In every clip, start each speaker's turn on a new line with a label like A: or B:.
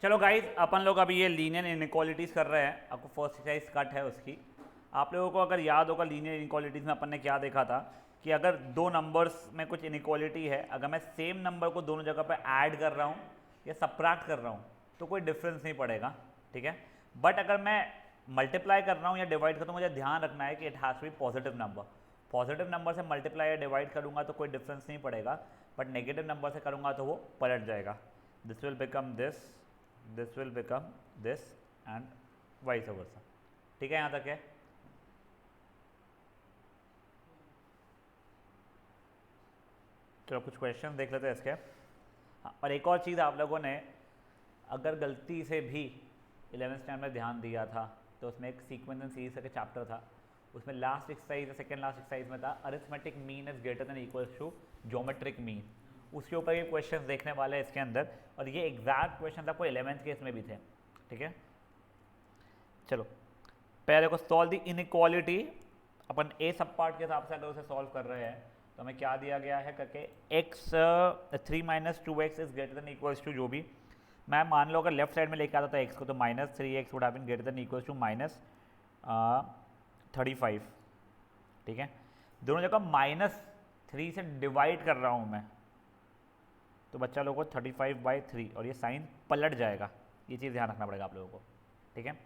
A: चलो गाइज, अपन लोग अभी ये लीनियर इनइक्वालिटीज़ कर रहे हैं। आपको फर्स्ट एक्सरसाइज कट है उसकी। आप लोगों को अगर याद होगा लीनियर इनइक्वालिटीज़ में अपन ने क्या देखा था कि अगर दो नंबर्स में कुछ इनइक्वालिटी है, अगर मैं सेम नंबर को दोनों जगह पर ऐड कर रहा हूँ या सब्ट्रैक्ट कर रहा हूँ तो कोई डिफरेंस नहीं पड़ेगा, ठीक है। बट अगर मैं मल्टीप्लाई कर रहा हूँ या डिवाइड कर, तो मुझे ध्यान रखना है कि it has to be positive number. Positive number से मल्टीप्लाई या डिवाइड करूँगा तो कोई डिफरेंस नहीं पड़ेगा, बट नेगेटिव नंबर से करूँगा तो वो पलट जाएगा। This will become this will become this and vice वर्सा। ठीक है, यहाँ तक है। चलो कुछ क्वेश्चन देख लेते हैं इसके। हाँ, और एक और चीज़, आप लोगों ने अगर गलती से भी 11th स्टैंडर्ड में ध्यान दिया था तो उसमें एक सीक्वेंस एंड सीरीज का चैप्टर था, उसमें last exercise second last exercise में था arithmetic mean is greater than equals to geometric mean. उसके ऊपर ये क्वेश्चन देखने वाले हैं इसके अंदर, और ये एग्जैक्ट क्वेश्चन आपको 11th के इसमें भी थे, ठीक है। चलो पहले को सॉल्व द इनइक्वालिटी। अपन ए सब पार्ट के हिसाब से अगर उसे सॉल्व कर रहे हैं तो हमें क्या दिया गया है करके, X 3 - 2x is greater than equals to, जो भी मैं मान लो अगर लेफ्ट साइड में लेके आता था एक्स को तो -3x would have been greater than equals to -35, ठीक है। दोनों जगह -3 से डिवाइड कर रहा हूँ मैं, तो बच्चा लोगों को 35/3 और ये साइन पलट जाएगा। ये चीज़ ध्यान रखना पड़ेगा आप लोगों को, ठीक है।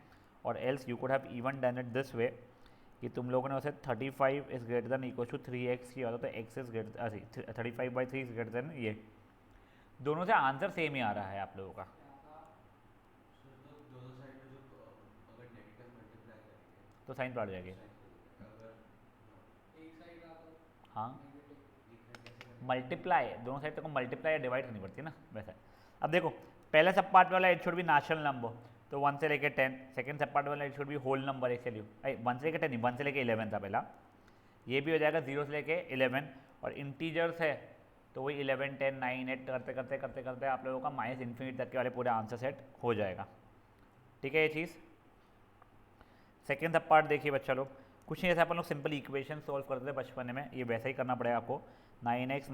A: और else you could have even done it this way कि तुम लोगों ने उसे 35 is greater than equal to 3x किया होता तो x is greater 35/3 is greater than ये। दोनों से आंसर सेम ही आ रहा है आप लोगों का।
B: दोनों साइड में जो अगर नेगेटिव मल्टीप्लाई करेंगे
A: तो साइन पलट जाएगी।
B: अगर
C: एक साइड रहा तो
A: हाँ,
C: नेगेटिव।
B: एक साइड कैसे करना
A: मल्टीप्लाई दोनों साइड को मल्टीप्लाई या डिवाइड करनी पड़ती है ना वैसे। अब देखो, पहले सब पार्ट वाला it should be natural number, तो 1 से लेके 10। सेकंड सब पार्ट वाला it should be whole number, एक चलिए 1 से लेके 10 नहीं, 1 से लेके 11 था पहला। ये भी हो जाएगा 0 से लेके 11, और इंटीजर्स है तो वही 11 10 9 8 करते करते करते करते आप लोगों का माइनस इन्फिनिट तक के वाले पूरे आंसर सेट हो जाएगा, ठीक है। ये चीज़ सेकेंड सब पार्ट देखिए बच्चा लोग, कुछ नहीं, जैसे अपन लोग सिंपल इक्वेशन सॉल्व करते थे बचपन में, ये वैसा ही करना पड़ेगा आपको। 9x -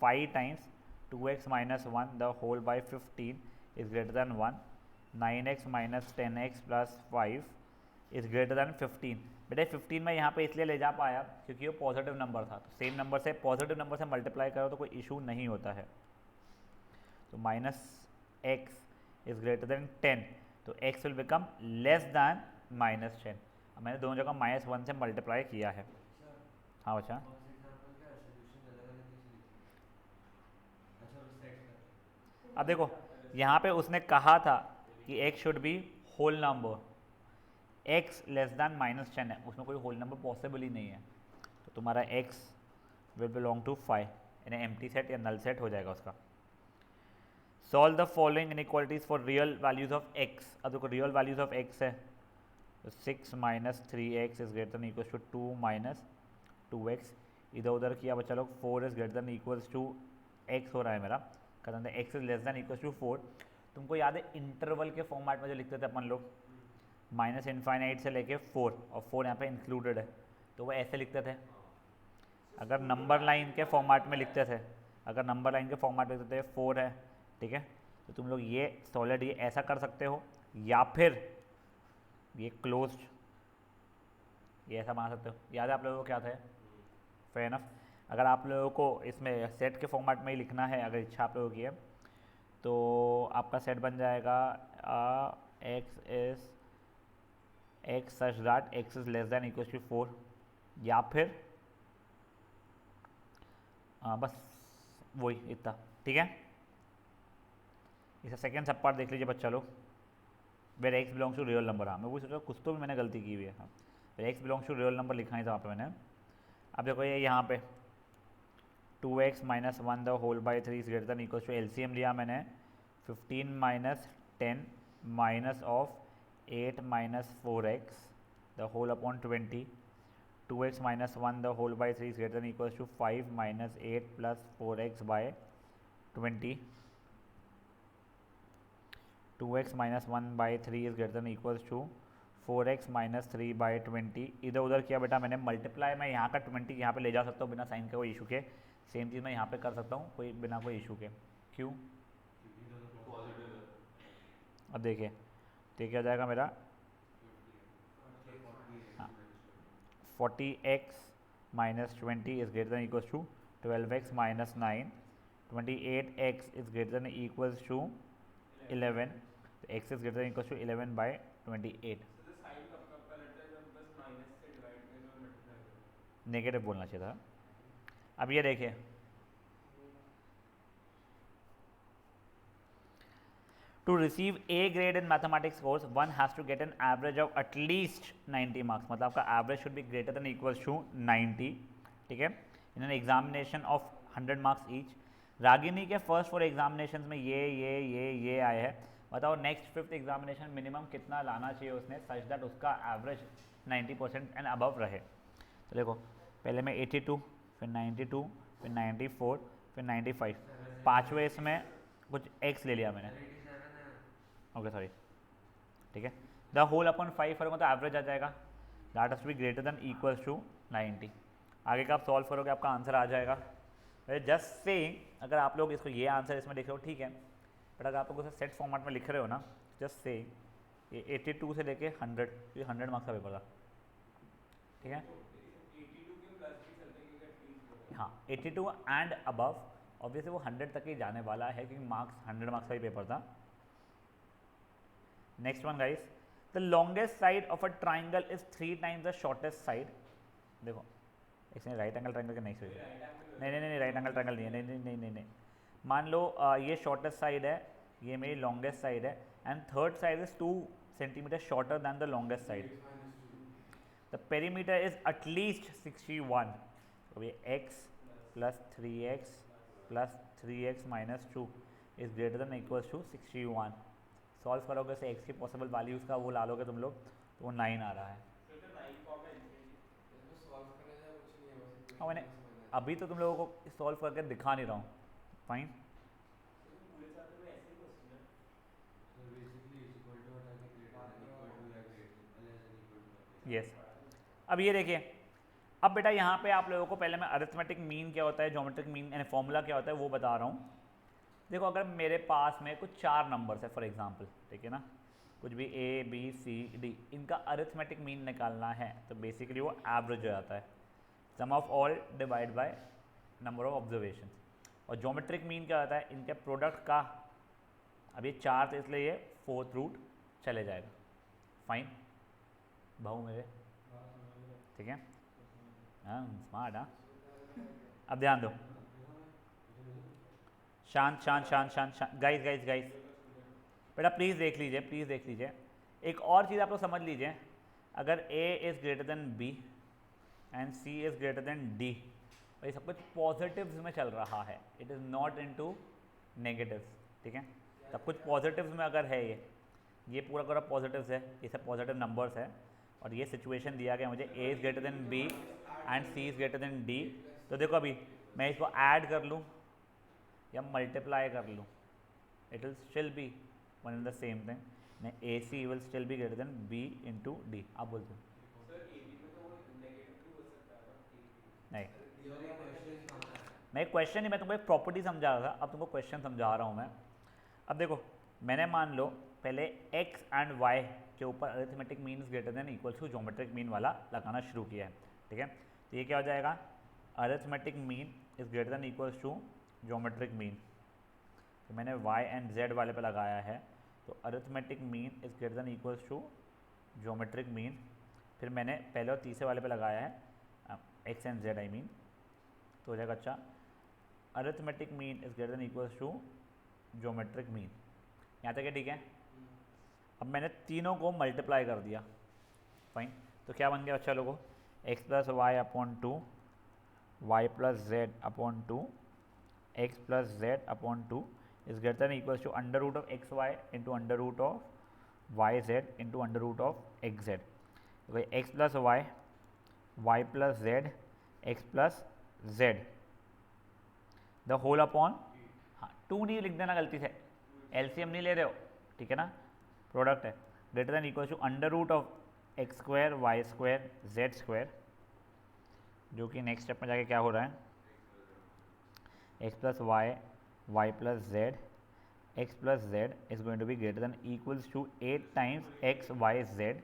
A: 5 times 2x - 1 the whole by 15 is greater than 1। 9x - 10x + 5 is greater than 15। बेटा 15 में यहाँ पे इसलिए ले जा पाया क्योंकि वो पॉजिटिव नंबर था, तो सेम नंबर से पॉजिटिव नंबर से मल्टीप्लाई करो तो कोई इशू नहीं होता है। तो -x इज ग्रेटर देन 10, तो x will become less than -10। अब मैंने दोनों जगह -1 से मल्टीप्लाई किया है।
B: सर
A: हाँ बच्चा,
B: कौन से एग्जांपल क्या सॉल्यूशन अलग अलग कैसे लिखेंगे? अच्छा वो सेट करके
A: अब देखो यहाँ पे उसने कहा था कि x should be whole number, x less than -10 है, उसमें कोई होल नंबर पॉसिबल ही नहीं है, तो तुम्हारा x विल बिलोंग टू 5, यानी एम्प्टी सेट या नल सेट हो जाएगा उसका। Solve the following inequalities for real values of x। अब देखो रियल वैल्यूज ऑफ x है तो 6 - 3x is greater than equals to 2 - 2x। इधर उधर किया बच्चा लोग, 4 is greater than equals to x हो रहा है मेरा, कहते हैं x is less than equals to 4। तुमको याद है इंटरवल के फॉर्मेट में जो लिखते थे अपन लोग, -∞ से लेके 4, और 4 यहाँ पे इंक्लूडेड है, तो वो ऐसे लिखते थे। अगर नंबर लाइन के फॉर्मेट में लिखते थे, अगर नंबर लाइन के फॉर्मेट में लिखते थे 4 है, ठीक है, तो तुम लोग ये सॉलिड ये ऐसा कर सकते हो, या फिर ये क्लोज्ड ये ऐसा बना सकते हो। याद है आप लोगों को क्या था? Fair enough. अगर आप लोगों को इसमें सेट के फॉर्मेट में ही लिखना है, अगर इच्छा आप लोगों की है, तो आपका सेट बन जाएगा x such that x is less than equal to 4, या फिर बस वही इतना, ठीक है। इसे सेकेंड सब पार्ट देख लीजिए बच्चा लोग, where X belongs to real number. हाँ मैं वही सोचा कुछ तो भी मैंने गलती की हुई है। हाँ where X belongs to real number लिखा ही था वहाँ पे मैंने। अब देखो ये यहाँ पे 2x - 1 the whole by 3 is greater than equal to, LCM लिया मैंने 15 - 10 minus of 8 - 4x the whole upon 20। 2x - 1 the whole by 3 is greater than equal to 5 - 8 + 4x by 20। 2x - 1/3 is greater than equals to 4x - 3/20। इधर उधर किया बेटा मैंने multiply, मैं यहाँ का 20 यहाँ पे ले जा सकता हूँ बिना साइन के कोई इशू के, सेम चीज़ मैं यहाँ पे कर सकता हूँ कोई बिना कोई इशू के। क्यों?
B: क्योंकि दोनों पॉजिटिव है।
A: अब देखिए तो ये क्या हो जाएगा मेरा, हाँ 40x minus 20 is greater than equals to 12x minus 9, 28x is greater than equals to 11, तो x is greater than equals to 11/28।
C: तो साइन कब पलटता है, जब बस माइनस से डिवाइड करके और मल्टीप्लाई करो।
A: नेगेटिव बोलना चाहिए था। अब ये देखिए to receive A grade in mathematics course one has to get an average of at least 90 marks, मतलब आपका average should be greater than equals to 90, ठीक है, in an examination of 100 marks each। Ragini के फर्स्ट 4 एग्जामिनेशन में ये आए हैं, बताओ नेक्स्ट 5th एग्जामिनेशन मिनिमम कितना लाना चाहिए उसने सच दैट उसका एवरेज 90% एंड अबव रहे। तो देखो पहले मैं 82, फिर 92, फिर 94, फिर 95, पाँचवें इसमें कुछ x ले लिया मैंने, ओके सॉरी, ठीक है, द होल अपॉन 5 करूँगा तो एवरेज आ जाएगा, that has to be greater than equals to 90। आगे का आप सॉल्व करोगे आपका आंसर आ जाएगा। जस्ट सेइंग, अगर आप लोग इसको ये आंसर इसमें लिख रहे हो ठीक है, बट अगर आप लोग उसे सेट फॉर्मेट में लिख रहे हो ना, जस्ट सेइंग ये 82 से लेके 100, ये 100 मार्क्स का पेपर था, ठीक है,
C: 82 के प्लस भी चलते हैं क्योंकि एटलीस्ट
A: हाँ 82 एंड अबव, ऑब्वियसली वो 100 तक ही जाने वाला है क्योंकि मार्क्स 100 मार्क्स का ही पेपर था। Next one guys, the longest side of a triangle is 3 times the shortest side. देखो इसमें राइट एंगल ट्राइंगल का नेक्स्ट नहीं राइट एंगल ट्राइंगल नहीं है, नहीं। मान लो ये शॉर्टेस्ट साइड है, ये मेरी लॉन्गेस्ट साइड है, and third side is 2 centimetre shorter than the longest side. The perimeter is at least 61, तो ये x plus 3x plus 3x minus 2 is greater than equals to 61। Solve करोगे से x की possible values का वो ला लोगे तुम लोग तो वो 9 आ रहा है। हाँ मैंने अभी तो तुम लोगों को सॉल्व करके दिखा नहीं रहा हूँ, फाइन। यस अब ये देखिए, अब बेटा यहाँ पे आप लोगों को पहले मैं अरिथमेटिक मीन क्या होता है, ज्योमेट्रिक मीन यानी फॉर्मूला क्या होता है वो बता रहा हूँ। देखो अगर मेरे पास में कुछ 4 नंबर्स है फॉर एग्जांपल, ठीक है ना, कुछ भी A B C D, इनका अरिथमेटिक मीन निकालना है तो बेसिकली वो एवरेज हो जाता है, sum of all divide by number of observation. और ज्योमेट्रिक मीन क्या होता है, इनके प्रोडक्ट का, अब ये 4 थे इसलिए ये 4th रूट चले जाएगा, फाइन भाऊ मेरे, ठीक है, हाँ स्मार्ट, हाँ। अब ध्यान दो, शांत गाइस बेटा प्लीज़ देख लीजिए, एक और चीज़ आप लोग समझ लीजिए, अगर A is greater than B and C is greater than D, भाई सब कुछ पॉजिटिव्स में चल रहा है, it is not into negatives, ठीक है, सब कुछ पॉजिटिव्स में अगर है, ये पूरा पॉजिटिव्स है, ये सब पॉजिटिव नंबर्स है, और ये सिचुएशन दिया गया मुझे A is greater than B and C is greater than D, तो देखो अभी मैं इसको ऐड कर लूँ या मल्टीप्लाई कर लूँ, it will still be one in the same thing, AC will still be greater than B into D। आप बोलते हो नहीं, मैं क्वेश्चन ही, मैं तुमको एक प्रॉपर्टी समझा रहा था, अब तुमको क्वेश्चन समझा रहा हूँ मैं। अब देखो मैंने मान लो पहले x एंड y के ऊपर arithmetic mean is greater than equal to geometric mean वाला लगाना शुरू किया है, ठीक है, तो ये क्या हो जाएगा, arithmetic mean is greater than equals to geometric mean, तो मैंने y एंड z वाले पे लगाया है, तो arithmetic mean is greater than equals to geometric mean, फिर मैंने पहले और तीसरे वाले पे लगाया है x and z I mean, तो हो जाएगा अच्छा arithmetic mean is greater than equals to geometric mean, यहाँ तक है, ठीक है। अब मैंने तीनों को मल्टीप्लाई कर दिया, फाइन, तो क्या बन गया अच्छा लोगों, x plus y upon 2 y plus z upon 2 x plus z upon 2 is greater than equals to under root of x y into under root of y z into under root of x z, तो x plus y plus z x plus z the whole upon, हाँ 2 नहीं लिख देना गलती से, LCM नहीं ले रहे हो, ठीक है ना, प्रोडक्ट है, greater than equal to under root of x square y square z square, जो कि नेक्स्ट स्टेप में जाके क्या हो रहा है, x plus y plus z x plus z is going to be greater than equals to 8 times x y z.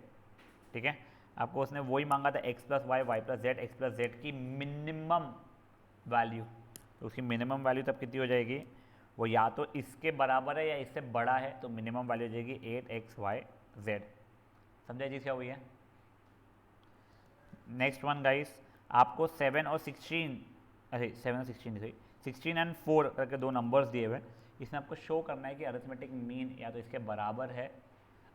A: ठीक है, आपको उसने वही मांगा था x plus y, y plus z, x plus z की मिनिमम वैल्यू। तो उसकी मिनिमम वैल्यू तब कितनी हो जाएगी, वो या तो इसके बराबर है या इससे बड़ा है, तो मिनिमम वैल्यू हो जाएगी 8xyz। समझा चीज़ क्या हुई है। नेक्स्ट वन गाइस, आपको 7 और 16, अरे 7 और 16 सही, 16 एंड 4 करके दो नंबर्स दिए हुए, इसमें आपको शो करना है कि अरिथमेटिक मीन या तो इसके बराबर है,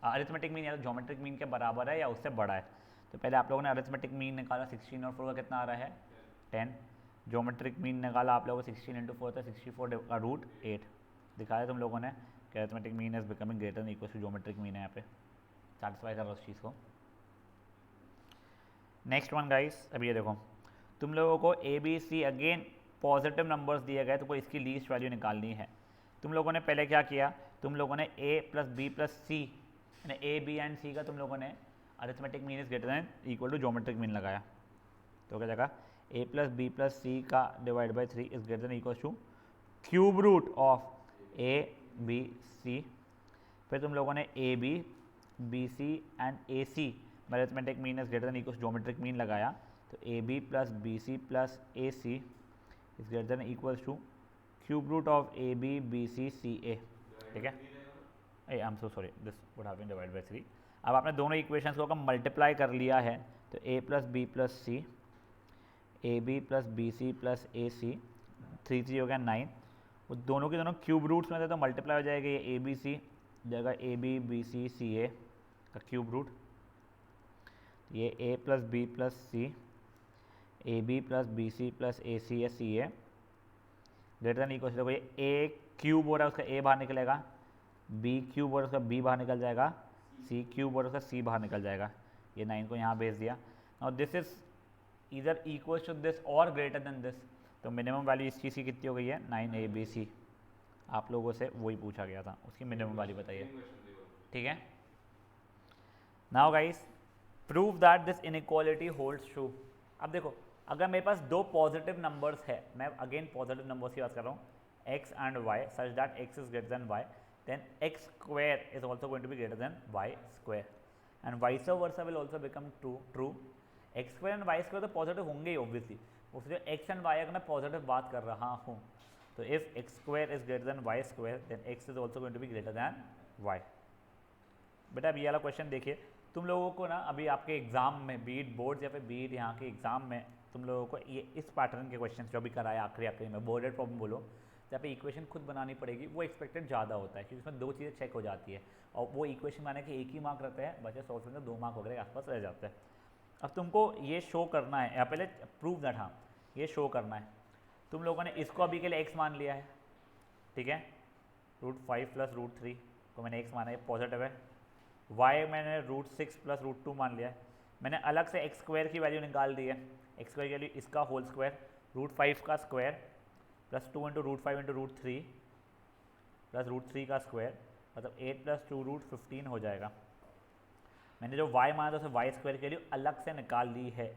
A: अरिथमेटिक मीन या तो ज्योमेट्रिक मीन के बराबर है या उससे बड़ा है। तो पहले आप लोगों ने अरिथमेटिक मीन निकाला, 16 और 4 का कितना आ रहा है 10। ज्योमेट्रिक मीन निकाला आप लोगों को, 16 इंटू 4 था 64 का रूट 8। दिखाया तुम लोगों ने कि arithmetic mean is becoming greater than equal to geometric mean है, यहाँ पे सेटिस्फाई कर रहा उस चीज़ को। नेक्स्ट वन गाइस, अभी ये देखो, तुम लोगों को a b c again positive numbers दिए गए, तुमको इसकी लीस्ट वैल्यू निकालनी है। तुम लोगों ने पहले क्या किया, तुम लोगों ने a plus b plus c, यानी ए बी एंड सी का तुम लोगों ने arithmetic mean is greater than equal to geometric mean लगाया। तो क्या जगह a plus b plus c का divide by 3 is greater than equal to cube root of a b c. फिर तुम लोगों ने a b c and a c arithmetic mean is greater than equal to geometric mean लगाया। तो a b plus b c plus a c is greater than equals to cube root of a b c c a. ठीक है, I am so sorry, this would have been divide by 3। अब आपने दोनों equations को अगर multiply कर लिया है तो a plus b plus c, a b plus b c plus a c, 3 3 हो गया 9। वो दोनों के दोनों क्यूब रूट्स में थे तो मल्टीप्लाई हो जाएगा, ये ए बी सी जगह ए बी सी सी ए का क्यूब रूट, ये a plus b plus c, a b plus b c plus a c या c a greater than equal, देखो ये ए क्यूब हो रहा है उसका ए बाहर निकलेगा, बी क्यूब हो रहा है उसका बी बाहर निकल जाएगा, सी क्यूब हो रहा है उसका सी बाहर निकल जाएगा। ये 9 को यहाँ भेज दिया। और दिस इज इधर इक्वल टू दिस और ग्रेटर देन दिस, तो मिनिमम वैल्यू इस चीज़ की कितनी हो गई है 9abc। आप लोगों से वही पूछा गया था, उसकी मिनिमम वैल्यू बताइए। ठीक है, now guys prove that this inequality holds true. अब देखो, अगर मेरे पास दो पॉजिटिव नंबर्स है, मैं अगेन पॉजिटिव नंबर्स की बात कर रहा हूँ, x and y such that x is greater than y, then x square is also going to be greater than y square, and vice versa will also become true. X square and y square तो positive होंगे ही obviously, उसमें x and y अगर मैं positive बात कर रहा हूँ, तो if x square is greater than y square then x is also going to be greater than y. बेटा अब ये वाला क्वेश्चन देखिए, तुम लोगों को ना अभी आपके एग्जाम में, बीट बोर्ड या फिर बीट यहाँ के एग्जाम में, तुम लोगों को ये इस पैटर्न के क्वेश्चन जो भी कराया आखिरी में, बोर्डेड प्रॉब्लम बोलो, जहाँ पे इक्वेशन खुद बनानी पड़ेगी, वो एक्सपेक्टेड ज़्यादा होता है क्योंकि उसमें दो चीज़ें चेक हो जाती है, और वो इक्वेशन बनाने के एक ही मार्क रहते हैं, बचे सॉल्व में 2 मार्क वगैरह के आसपास रह जाते हैं। अब तुमको ये शो करना है, यहाँ पहले प्रूव दैट, हाँ ये शो करना है। तुम लोगों ने इसको अभी के लिए x मान लिया है, ठीक है, √5 प्लस √3 को मैंने x माना है, पॉजिटिव है। y मैंने √6 प्लस √2 मान लिया है। मैंने अलग से x स्क्वायर की वैल्यू निकाल दी है, x स्क्वायर की वैल्यू इसका होल स्क्वायर, √5 का square plus 2 into √5 into √3 plus √3 का स्क्वायर, मतलब 8 प्लस 2 √15 हो जाएगा। मैंने जो y माना था उसे y स्क्वायर के लिए अलग से निकाल ली है,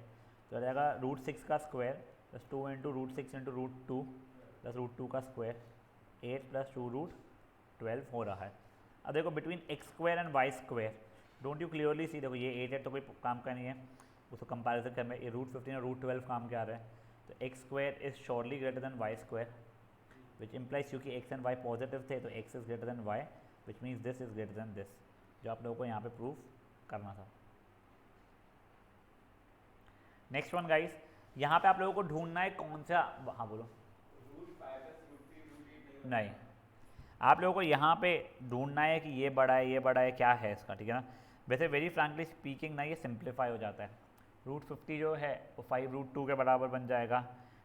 A: तो हो जाएगा √6 का square plus 2 into √6 into √2 plus √2 का स्क्वायर, 8 प्लस 2 √12 हो रहा है। अब देखो between x square and y square, don't you clearly see, देखो ये 8 है तो कोई काम का नहीं है, उसको कंपैरिजन करने में ये √15 और √12 काम के आ रहा है, तो x square is surely greater than y square, which implies क्योंकि x एंड y पॉजिटिव थे तो x is greater than y, which means this is greater than this, जो आप लोगों को यहाँ पे प्रूव करना था। नेक्स्ट वन गाइस, यहाँ पे आप लोगों को ढूंढना है कौन सा, हाँ बोलो, नहीं, आप लोगों को यहाँ पे ढूंढना है कि ये बड़ा है, ये बड़ा है, क्या है इसका, ठीक है ना। वैसे वेरी फ्रैंकली स्पीकिंग ना ये सिंप्लीफाई हो जाता है, √50 जो है वो 5√2 के बराबर बन जाएगा,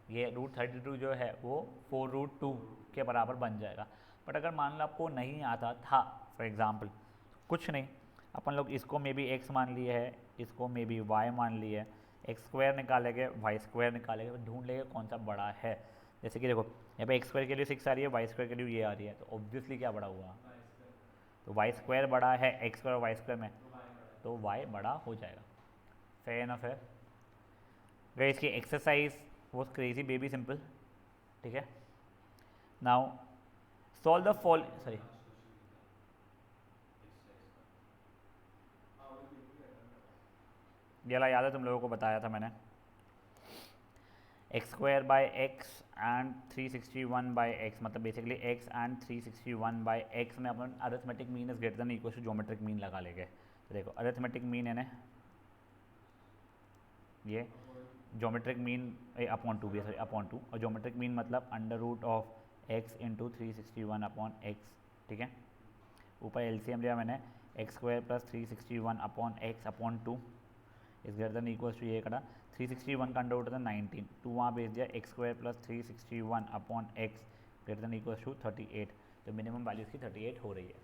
A: ये √32 जो है वो 4√2 के बराबर बन जाएगा। बट अगर मान लो आपको नहीं आता था, फॉर एग्जाम्पल, कुछ नहीं, अपन लोग इसको मे बी x मान लिए है, इसको मे बी y मान लिए है, x स्क्वायर निकालेंगे, y स्क्वायर निकालेंगे, ढूंढ लेंगे कौन सा बड़ा है। जैसे कि देखो यहाँ पे x स्क्वायर के लिए 6 आ रही है, y स्क्वायर के लिए ये आ रही है, तो ऑब्वियसली क्या बड़ा हुआ, तो y स्क्वायर बड़ा है x स्क्वायर और y स्क्वायर में, तो y बड़ा हो जाएगा। फेयर इनफ है। अगर इसकी exercise was crazy baby simple, ठीक है। Now solve the fall, sorry ये वाला याद है, तुम लोगों को बताया था मैंने। X square by x and 361 by x, मतलब basically x and 361 by x में अपन arithmetic mean is greater than equal to geometric mean लगा लेंगे। तो देखो अरिथमेटिक मीन है ना ये, ज्योमेट्रिक मीन अपॉन 2 भी है, सॉरी अपॉन 2, और ज्योमेट्रिक मीन मतलब under root of x into 361 upon x, ठीक है। ऊपर एलसीएम लिया मैंने, x square plus 361 upon x upon 2 is greater than equals to ये करा 361 का अंडर रूट था 19, 2 वहाँ भेज दिया, x square plus 361 upon x greater than equals to 38। तो मिनिमम वैल्यू इसकी 38 हो रही है।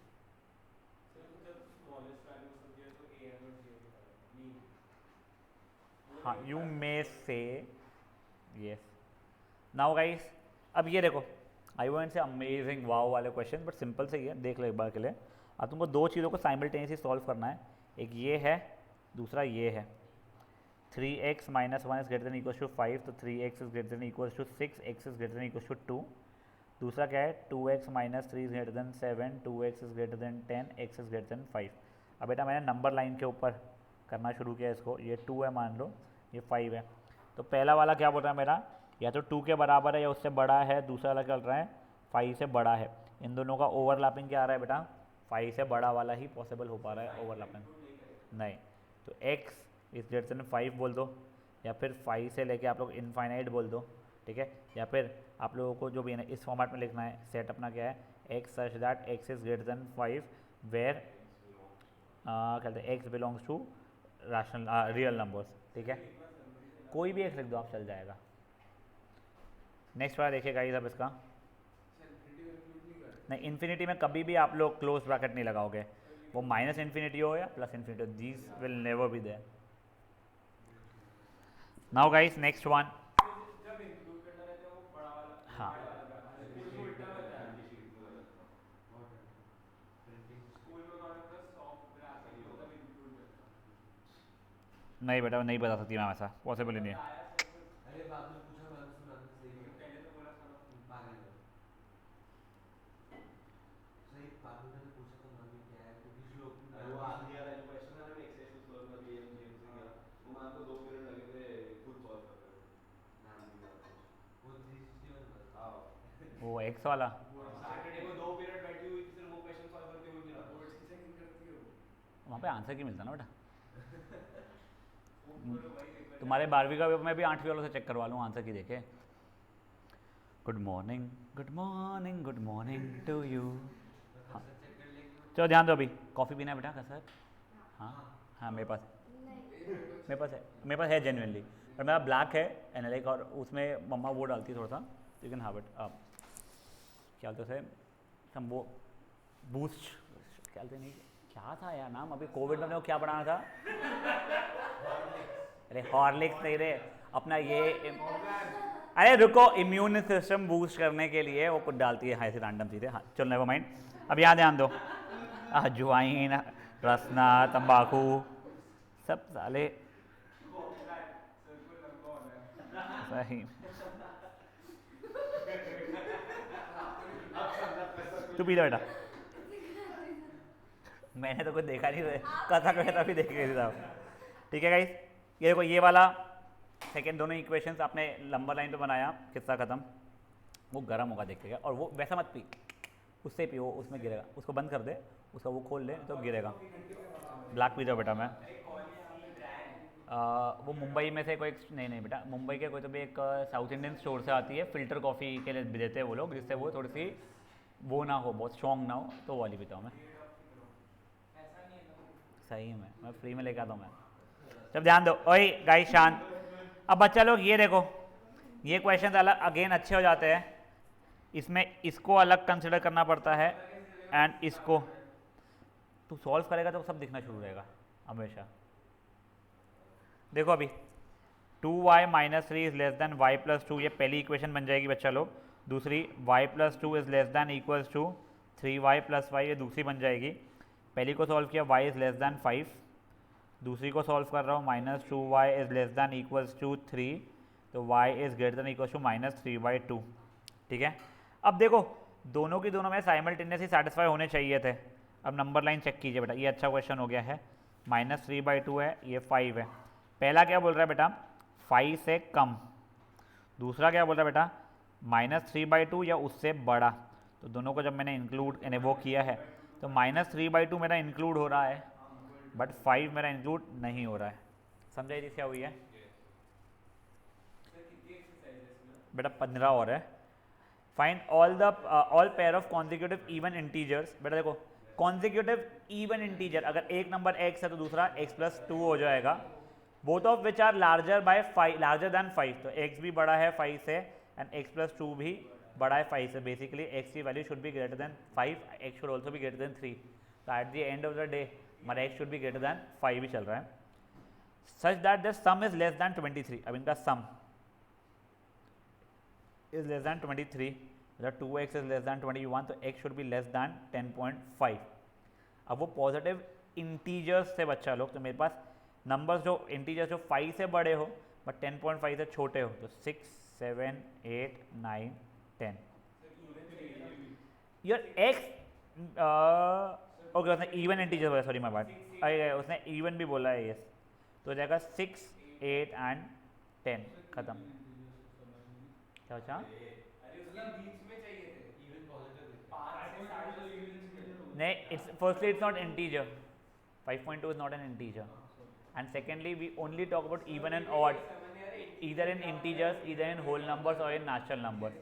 A: हाँ, यू मे से यस। नाउ गाइस, अब ये देखो, आई वॉन्ट से अमेजिंग वाव वाले क्वेश्चन, बट सिंपल से ही है, देख लो एक बार के लिए। अब तुमको दो चीज़ों को साइमल्टेनियसली सॉल्व करना है, एक ये है, दूसरा ये है। 3x minus 1 is greater than equals to 5, तो 3x is greater than equals to 6, x is greater than equals to 2। दूसरा क्या है, 2x minus 3 is greater than 7, 2x is greater than 10, x is greater than 5। अब बेटा मैंने number line के ऊपर करना शुरू किया इसको, ये 2 है मान लो, ये 5 है। तो पहला वाला क्या बोल रहा है मेरा, या तो 2 के बराबर है या उससे बड़ा है, दूसरा वाला चल रहा है 5 से बड़ा है। इन दोनों का ओवरलैपिंग क्या आ रहा है बेटा, 5 से बड़ा वाला ही पॉसिबल हो पा रहा है ओवरलैपिंग, नहीं। तो x इस ग्रेटर देन 5 बोल दो, या फिर 5 से लेके आप लोग इनफाइनाइट बोल दो, ठीक है। या फिर आप लोगों को जो भी है ना इस फॉर्मेट में लिखना है, सेट अपना क्या है, x such that x is greater than 5 where कहते हैं x belongs to rational real numbers, ठीक है। कोई भी x लिख दो आप, चल जाएगा। नेक्स्ट वाला देखिए गाइस, अब इसका नहीं, इन्फिनिटी में कभी भी आप लोग क्लोज ब्रैकेट नहीं लगाओगे, वो माइनस इन्फिनिटी हो या प्लस इन्फिनिटी हो, these will never be there. Now guys next one,
C: जब इंक्लूड करना रहता है वो बड़ा वाला,
A: हाँ
C: उसको उल्टा बताया स्कूल में उन्होंने पूरा सॉफ्ट ब्रैकेट मतलब इंक्लूड करना।
A: नहीं बेटा नहीं बता सकती मैम, ऐसा पॉसिबल ही नहीं है।
B: अरे बाद में पूछा, बाद में सुना सही है,
C: पहले तो बोला सुनो
B: पागल है सही। बाद में मैंने पूछा तो नाम क्या है, क्योंकि श्लोक
D: वो आखिरी वाला जो क्वेश्चन था ना, एक्सेस टू सॉल्व का गेम गेम से गया, वो मान तो 2 पीरियड लगे थे खुद सॉल्व करते हुए, नाम नहीं याद।
B: वो 361 था।
D: हां,
A: वो एक्स वाला,
D: सैटरडे को 2 पीरियड बैठी हुई थी, सिर्फ वो क्वेश्चन सॉल्व करते हुए मिला।
B: बोर्ड्स की चेकिंग करती हो
A: वहाँ पे आंसर की मिलता ना बेटा।
C: वो पूरा वही पेपर
A: तुम्हारे 12वीं का पेपर मैं भी 8वीं वालों से चेक करवा लूँ आंसर की, देखे। Good morning good morning good morning to you. हाँ
B: चेक कर लेंगे।
A: चलो ध्यान दो, अभी कॉफ़ी पीना है बेटा का सर? हाँ हाँ मेरे पास है जेन्युइनली, पर मेरा ब्लैक है एनालिक, और उसमें मम्मा वो डालती है थोड़ा सा, यू कैन हैव इट। आप क्या बोलते हैं हम वो बूस्ट क्या बोलते नहीं, क्या था यार नाम, अभी कोविड में क्या बनाना था, अरे हॉर्लिक्स नहीं रे, अपना ये, अरे रुको, इम्यून सिस्टम बूस्ट करने के लिए वो कुछ डालती है, ऐसी रैंडम चीज़ें। हाँ चलो नेवर माइंड, अब यहाँ ध्यान दो, अजवाइन, रसना, तंबाकू, सब साले सही। तू पी लो बेटा, मैंने तो कुछ देखा नहीं, कथा कहता भी देख रही साहब, ठीक है गाइस। ये देखो ये वाला सेकेंड, दोनों इक्वेशंस आपने लंबर लाइन पे बनाया, किस्सा खत्म। वो गर्म होगा देखिएगा, और वो वैसा मत पी, उससे पियो, उसमें गिरेगा, उसको बंद कर दे, उसका वो खोल ले तो गिरेगा। ब्लैक पी जाओ बेटा। मैं वो मुंबई में से कोई, नहीं बेटा, मुंबई के कोई तो भी एक साउथ इंडियन स्टोर से आती है, फ़िल्टर कॉफ़ी के लिए भी देते हैं वो लोग, जिससे वो थोड़ी सी वो ना हो, बहुत स्ट्रॉन्ग ना हो, तो वो वाली पीता हूँ मैं। सही में मैं फ्री में लेके आता हूँ मैं। जब ध्यान दो, ओए गाइस शांत। अब बच्चा लोग ये देखो, ये क्वेश्चन अलग अगेन अच्छे हो जाते हैं, इसमें इसको अलग कंसिडर करना पड़ता है, एंड इसको तू सॉल्व करेगा तो सब दिखना शुरू हो जाएगा हमेशा। देखो अभी 2y minus 3 is less then y plus 2, ये पहली इक्वेशन बन जाएगी बच्चा लोग। दूसरी y plus 2 is less than equals to 3y plus 5, ये दूसरी बन जाएगी। पहली को सॉल्व किया, y इज लेस देन 5, दूसरी को सॉल्व कर रहा हूँ, minus 2y is less than equals to 3, तो y is greater than equals to minus 3/2, ठीक है। अब देखो दोनों की दोनों में साइमल्टेनियसली सेटिस्फाई होने चाहिए थे। अब नंबर लाइन चेक कीजिए बेटा, ये अच्छा क्वेश्चन हो गया है, -3/2 है, ये 5 है, पहला क्या बोल रहा है बेटा 5 से कम, दूसरा क्या बोल रहा है बेटा -3/2 या उससे बड़ा। तो दोनों को जब मैंने इंक्लूड यानी वो किया है तो -3/2 मेरा इंक्लूड हो रहा है बट 5 मेरा इंक्लूड नहीं हो रहा है। समझा ये चीज़ क्या हुई है बेटा? 15 और है। Find all pair of consecutive even integers. बेटा देखो कॉन्जिक्यूटिव इवन इंटीजर अगर एक नंबर x है तो दूसरा x+2 हो जाएगा, both of which are larger than 5। तो x भी बड़ा है 5 से एंड x+2 भी बड़ा है 5 से। बेसिकली x की value should be greater than 5, x should also be greater than 3। तो at the end of the day हमारा x should B greater than 5 ही चल रहा है। Such that the some is less then 23। अब इनका सम is less than 23, the 2x is less than 21, तो x should be less than 10.5। अब वो positive integers से बच्चा लोग, तो मेरे पास नंबर्स जो इंटीजर्स जो 5 से बड़े हो बट 10.5 से छोटे हो, तो 6, 7, 8, 9, 10। योर x ओके उसने इवन इंटीजर बोला, सॉरी माय बैड, उसने इवन भी बोला है यस। तो हो जाएगा 6, 8 एंड 10 खत्म। क्या बचा? नहीं, it's firstly it's not integer. 5.2 is not an integer. And secondly we only talk about even and odd, either in integers, either in whole numbers or in natural numbers.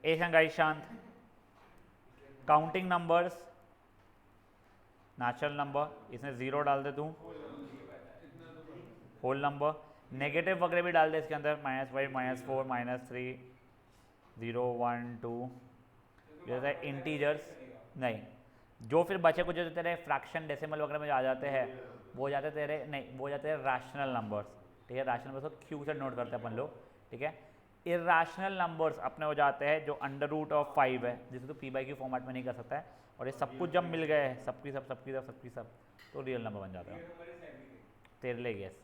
A: एक guys शांत। Counting numbers natural number, इसमें 0 डाल दे तू। Whole number negative वगैरह भी डाल दे इसके अंदर, -5, -4, -3, 0, 1, 2। जैसे इंटीजर्स नहीं, जो फिर बचे कुछ जो तेरे फ्रैक्शन डेसिमल वगैरह में आ जाते हैं वो जाते तेरे नहीं, वो जाते हैं रैशनल नंबर्स। ठीक है, रैशनल नंबर्स को क्यू से नोट करते हैं अपन लोग। ठीक है, इरेशनल नंबर्स अपने हो जाते हैं जो √5 है, जिसे तो p/q फॉर्मेट में नहीं कर सकता है। और ये सब कुछ जब मिल गए हैं सबकी सब तो रियल नंबर बन जाता है तेरे लिए। यस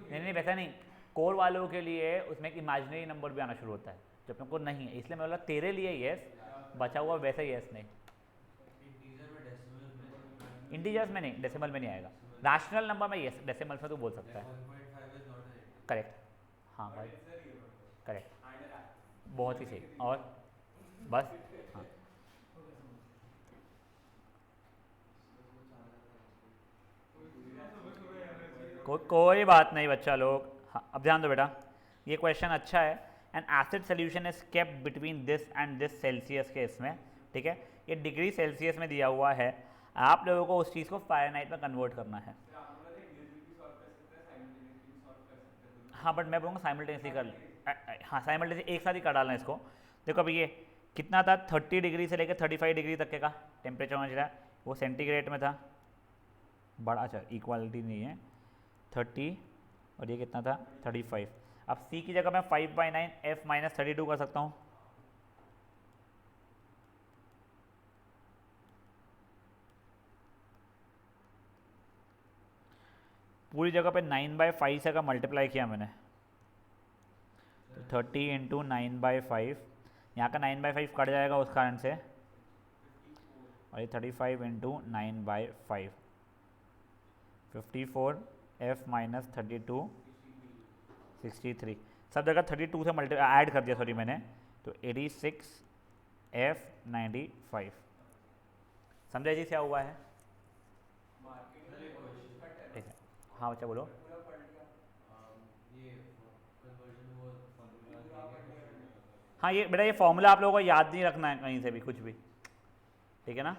A: नहीं वैसा नहीं, कोर वालों के लिए उसमें एक इमेजिनरी नंबर भी आना शुरू होता है जो अपने को नहीं है, इसलिए मैं बोला तेरे लिए यस, बचा हुआ वैसे यस नहीं। इंटीजर्स में नहीं, डेसिमल में नहीं आएगा। रैशनल नंबर में यस, डेसिमल में तो बोल सकता है। करेक्ट, हाँ भाई करेक्ट, बहुत ही सही। और बस हाँ कोई बात नहीं बच्चा लोग। हाँ अब ध्यान दो बेटा, ये क्वेश्चन अच्छा है। N acid solution is kept between this and this Celsius के इसमें। ठीक है, ये डिग्री सेल्सियस में दिया हुआ है, आप लोगों को उस चीज़ को फ़ारेनहाइट में कन्वर्ट करना है। हाँ बट मैं बोलूँगा साइमल्टेनियसली कर, हाँ साइमल्टेनियसली एक साथ ही कर डालना इसको। देखो अभी ये कितना था, 30 डिग्री से लेकर 35 डिग्री तक के का टेम्परेचर होना चाहिए, वो सेंटीग्रेड में था बड़ा। अच्छा इक्वालिटी नहीं है, 30 और ये कितना था 35। अब C की जगह मैं 5/9 F-32 कर सकता हूँ। पूरी जगह पे 9/5 से का मल्टीप्लाई किया मैंने, तो 30 × 9/5, यहाँ का 9/5 कट जाएगा उस कारण से, और ये 35 × 9/5, 54 F-32 63, सब जगह 32 से ऐड कर दिया सॉरी मैंने, तो 86 F-95। समझा जी क्या हुआ है? ठीक है, हाँ बच्चा बोलो। हाँ ये बेटा ये फॉर्मूला आप लोगों को याद नहीं रखना है कहीं से भी कुछ भी, ठीक है ना।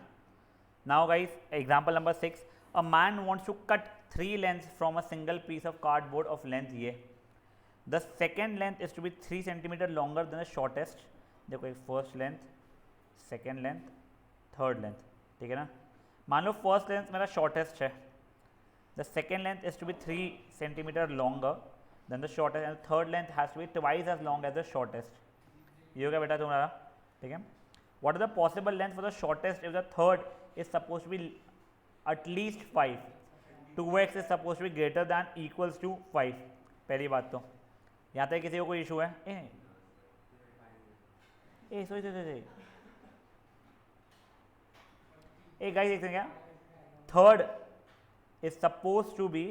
A: Now guys example number 6, a man wants to cut 3 lengths from a single piece of cardboard of length ये, the second length is to be 3 centimetre longer than the shortest. देखो एक first length, second length, third length, ठीक है ना। मान लो first length मेरा shortest है, the second length is to be 3 centimetre longer than the shortest and third length has to be twice as long as the shortest. ये हो गया बेटा तुम्हारा, ठीक है। What is the possible length for the shortest if the third is suppose to be at least 5, 2x is suppose to be greater than equals to 5। पहली बात तो यहाँ तक किसी को कोई इशू है? सॉरी गाइस देखते हैं क्या, third is suppose to be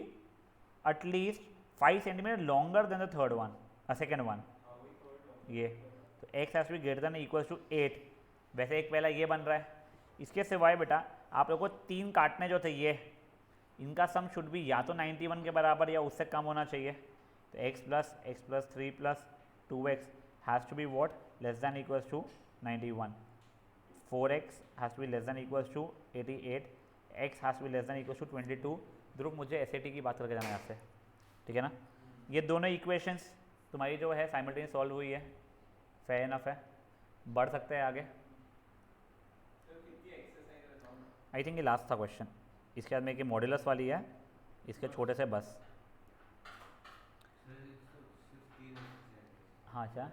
A: at least 5 centimetre longer than the third one, second one, ये तो x has to be greater than equal to 8। वैसे एक पहला ये बन रहा है। इसके सिवाय बेटा आप लोगों को 3 काटने जो थे ये, इनका सम शुड भी या तो 91 के बराबर या उससे कम होना चाहिए। तो x plus 3 plus 2x has to be what less than equals to 91, 4x has to be less than equals to 88, x has to be less than equals to 22। Dhruv मुझे SAT की बात करके जाना है आपसे, ठीक है ना। ये दोनों इक्वेशंस तुम्हारी जो है साइमल्टेनियस सॉल्व हुई है, फेयर इनफ है, बढ़ सकते हैं आगे। आई थिंक ये लास्ट था क्वेश्चन, इसके बाद में कि मॉड्यूलस वाली है, इसके छोटे से बस। हाँ क्या,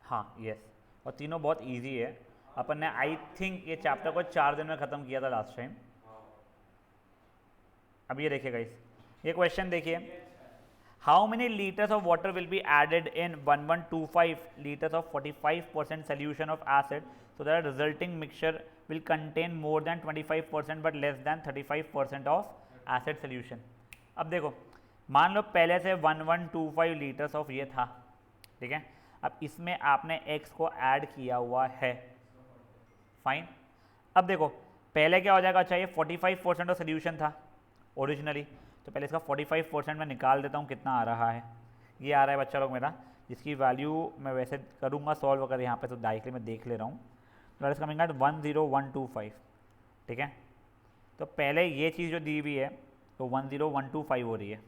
A: हाँ यस, और तीनों बहुत इजी है। अपन ने आई थिंक ये चैप्टर को 4 दिन में ख़त्म किया था लास्ट टाइम। अब ये देखिएगा ये क्वेश्चन देखिए, how many litres of water will be added in 1125 litres of 45% solution of acid so that resulting mixture will contain more than 25% but less than 35% of acid solution। अब देखो मान लो पहले से 1125 लीटर्स ऑफ ये था, ठीक है। अब इसमें आपने x को ऐड किया हुआ है, फाइन। अब देखो पहले क्या हो जाएगा, अच्छा ये 45% ऑफ सोल्यूशन था ओरिजिनली, तो पहले इसका 45% मैं निकाल देता हूँ, कितना आ रहा है, ये आ रहा है बच्चा लोग मेरा, जिसकी वैल्यू मैं वैसे करूँगा सॉल्व अगर यहाँ पे, तो डायरेक्टली मैं देख ले रहा हूँ। दैट इज कमिंग एट 10125, ठीक है। तो पहले ये चीज़ जो दी हुई है तो 10125 हो रही है।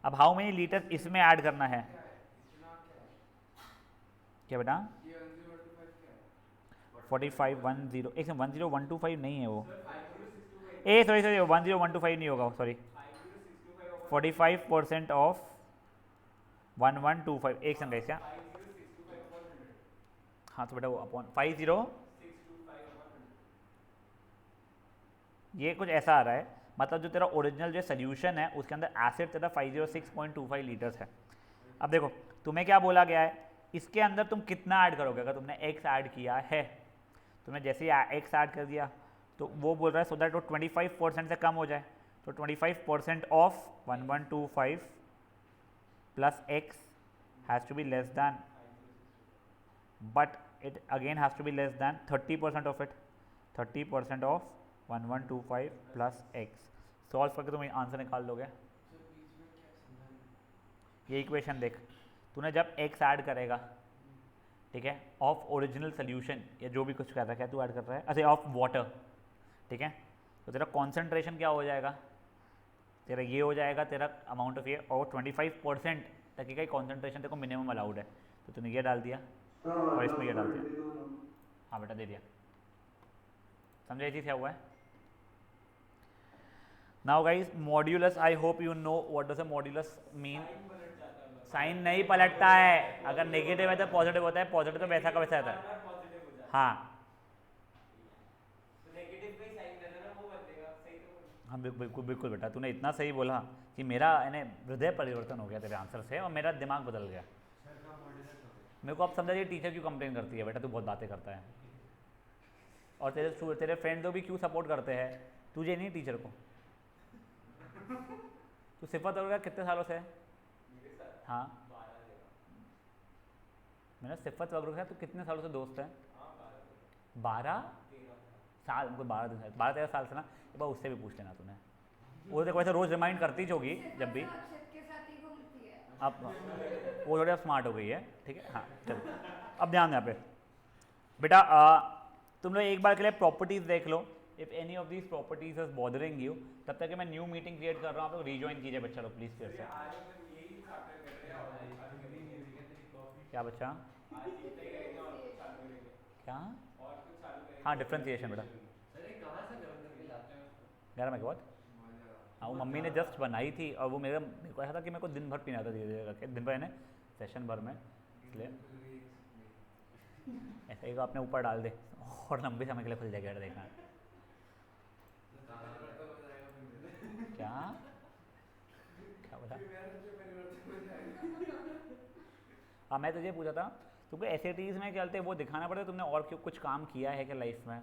A: अब हाउ मेनी लीटर इसमें ऐड करना है, क्या बेटा 45 10 एक 10125 नहीं है वो, सॉरी 10125 नहीं होगा, सॉरी 45% ऑफ 1125, एक सेकंड क्या, हाँ तो बेटा वो अपॉन 50, ये कुछ ऐसा आ रहा है, मतलब जो तेरा ओरिजिनल जो सोल्यूशन है उसके अंदर एसिड तेरा 506.25 लीटर्स है। अब देखो तुम्हें क्या बोला गया है, इसके अंदर तुम कितना ऐड करोगे, अगर तुमने x ऐड किया है, तुमने जैसे ही x ऐड कर दिया तो वो बोल रहा है सो दैट वो 25% से कम हो जाए, तो 25% of 1125 plus x has to be less than, but it again has to be less than 30% of it, 30% of 1125 plus x। Solve करके तुम आंसर निकाल लोगे। ये इक्वेशन देख, तूने जब x ऐड करेगा, ठीक है, ऑफ ओरिजिनल सोल्यूशन या जो भी कुछ कर रहा है, तू ऐड कर रहा है, अच्छा ऑफ वाटर, ठीक है, तो तेरा कॉन्सेंट्रेशन क्या हो जाएगा, तेरा ये हो जाएगा तेरा अमाउंट ऑफ ये, और 25% तक का कॉन्सेंट्रेशन तेरे को मिनिमम अलाउड है, तो तूने ये डाल दिया और इसमें ये डाल दिया। हाँ बेटा दे दिया, समझे चीज़ क्या हुआ है। Now guys modulus, I hope you know what does a modulus mean. Sign नहीं पलटता है, अगर नेगेटिव है तो पॉजिटिव होता है, पॉजिटिव तो वैसा का वैसा रहता है। हाँ हाँ बिल्कुल बिल्कुल बेटा, तूने इतना सही बोला कि मेरा हृदय परिवर्तन हो गया तेरे आंसर से, और मेरा दिमाग बदल गया। मेरे को अब समझा ये टीचर क्यों कंप्लेन करती है, बेटा तू बहुत बातें करता है, और तेरे फ्रेंड भी क्यों सपोर्ट करते हैं, तुझे नहीं टीचर को। तू सिफत होगा कितने सालों से है? हाँ मेरा सिफत वगैरह है, तू कितने सालों से दोस्त है? 12 साल, उनको 12-13 साल से ना, एक बार उससे भी पूछ लेना तूने, वो देखो वैसे रोज़ रिमाइंड करती होगी जब भी। अब वो थोड़ी अब स्मार्ट हो गई है, ठीक है। हाँ चलो अब ध्यान यहाँ पे बेटा, तुम लोग एक बार के लिए प्रॉपर्टीज़ देख लो। If any of these properties is bothering you, तब तक कि मैं न्यू मीटिंग क्रिएट कर रहा हूँ, आप लोग रीजॉइन कीजिए बच्चा लोग प्लीज़ फिर से। क्या बच्चा, क्या? हाँ डिफ्रेंसिएशन बेटा, ग्यारह में के बाद, हाँ वो मम्मी ने जस्ट बनाई थी, और वो मेरे को ऐसा था कि मेरे को दिन भर पीना था, धीरे धीरे करके दिन भर यानी सेशन भर में, इसलिए ऐसे ही अपने ऊपर डाल दे और लंबे समय के लिए खुल जाएगा, देखना। क्या क्या बोला? हाँ मैं तुझे पूछा था, तुमको SATs में क्या चलते वो दिखाना पड़ता है, तुमने और क्यों कुछ काम किया है क्या लाइफ में?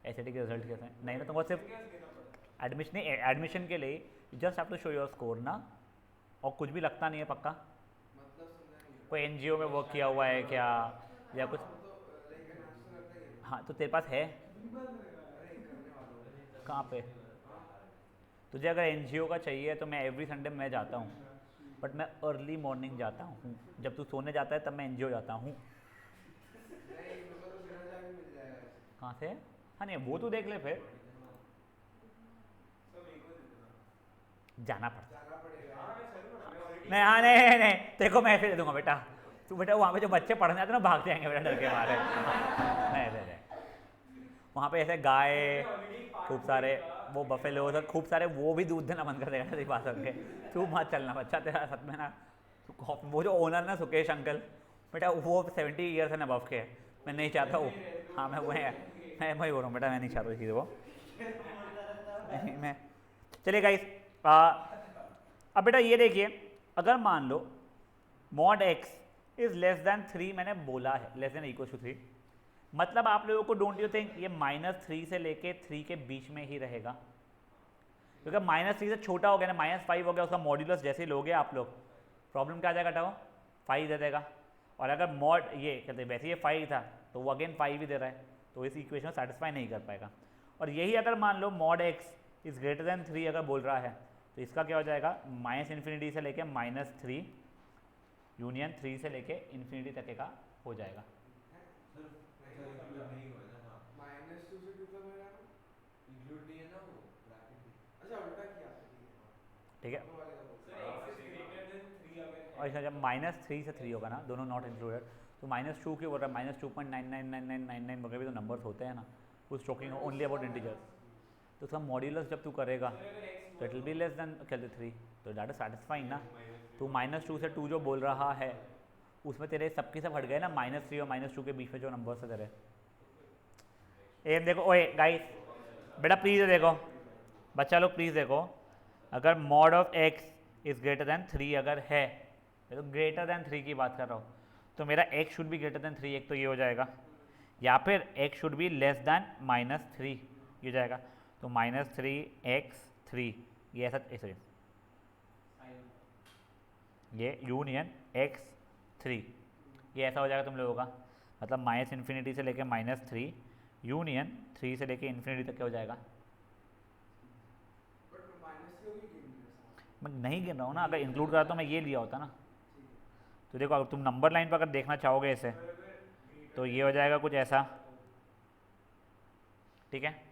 A: SAT के रिजल्ट कैसे? नहीं ना, तुमको सिर्फ एडमिशन के लिए just have to show your score ना, और कुछ भी लगता नहीं है पक्का।
B: मतलब समझा नहीं।
A: कोई एनजीओ में वर्क किया हुआ है क्या या कुछ?
B: तो लाइक एनालिसिस करता ही है।
A: हाँ तो तेरे पास है
B: अरे करने वाला हूँ।
A: कहाँ पे? तुझे अगर एनजीओ का चाहिए तो मैं एवरी संडे मैं जाता हूँ, बट मैं अर्ली मॉर्निंग जाता हूँ। जब तू सोने जाता है तब मैं एनजीओ जाता हूँ।
B: नहीं मेरे को तो बिना जाके मिल जाएगा ऐसे।
A: कहाँ से? हाँ नहीं वो तू देख ले, फिर
C: सब एक को दे देना।
A: जाना पड़ता
B: जाना पड़ेगा।
C: हाँ मैं चलूँगा, मैं already-
A: नहीं। हाँ नहीं नहीं तेरे को मैं ऐसे दे दूंगा बेटा। तू बेटा वहाँ पे जो बच्चे पढ़ने आते हैं ना भाग जाएंगे बेटा डर के मारे। नहीं नहीं नहीं, वहाँ पे ऐसे गाय खूब सारे वो बफेलो सब खूब सारे, वो भी दूध देना बंद कर देगा तेरी बात करके। तू मत चलना बच्चा, तेरा सच में ना वो जो ओनर ना सुकेश अंकल बेटा वो 70 ईयर्स है ना बफ के। मैं नहीं चाहता वो, हाँ मैं वही बोल रहा हूँ बेटा, मैं नहीं चाहता इसी वो मैं। चलिए गाइस, अब बेटा ये देखिए, अगर मान लो mod x is less than 3, मैंने बोला है लेस देन इक्वल टू 3, मतलब आप लोगों को डोंट यू थिंक ये -3 से लेके 3 के बीच में ही रहेगा? क्योंकि -3 से छोटा हो गया ना, -5 हो गया, उसका मॉड्यूलस जैसे ही लोगे आप लोग, प्रॉब्लम क्या आ जाएगा टाओ? 5 दे देगा। और अगर मॉड ये कहते वैसे ये 5 था तो वो अगेन 5 ही दे रहा है, तो इस इक्वेशन सेटिस्फाई नहीं कर पाएगा। और यही अगर मान लो mod x is greater than 3 अगर बोल रहा है, तो इसका क्या हो जाएगा? -∞ से लेके -3 यूनियन 3 से लेके इन्फिनिटी तक का हो जाएगा।
B: -2 से 2 तक होगा ना?
D: इंक्लूड नहीं है ना वो ब्रैकेट में।
B: अच्छा उल्टा किया आपने, ठीक है।
A: ठीक है,
B: दोनों वाले का बोल।
C: Sir, x is greater than 3 अगर है।
A: और इसका जब -3 से 3 होगा ना, दोनों नॉट इंक्लूडेड, तो -2 क्यों बोल रहा है? -2.999999 वगैरह भी तो नंबर्स होते हैं ना, उस टॉकिंग ओनली अबाउट इंटीजर्स। तो उसका मॉड्यूलस जब तू करेगा
C: Sir, अगर x
A: तो it will be less then कहते 3, तो दैट इज सेटिस्फाइंग ना। तू -2 से 2 जो बोल रहा है उसमें तेरे सबके सब हट गए ना, -3 और -2 के बीच में जो नंबर्स है तेरे। ए देखो, ओए गाइस बेटा प्लीज़ देखो, बच्चा लोग प्लीज़ देखो, अगर mod of x is greater than 3 अगर है, मैं तो ग्रेटर देन 3 की बात कर रहा हूँ, तो मेरा x should B greater than 3, एक तो ये हो जाएगा, या फिर x should B less than -3 ये हो जाएगा। तो -3x3 ये ऐसा सॉरी ये यूनियन x3 ये ऐसा हो जाएगा तुम लोगों का, मतलब -∞ से लेके -3 यूनियन 3 से लेके इन्फिनिटी तक क्या हो जाएगा?
B: बट -3 होगी कि नहीं?
A: मैं नहीं गिन रहा हूँ ना, अगर इंक्लूड करा तो मैं ये लिया होता ना। तो देखो अगर तुम नंबर लाइन पर अगर देखना चाहोगे इसे, तो ये हो जाएगा कुछ ऐसा, ठीक है।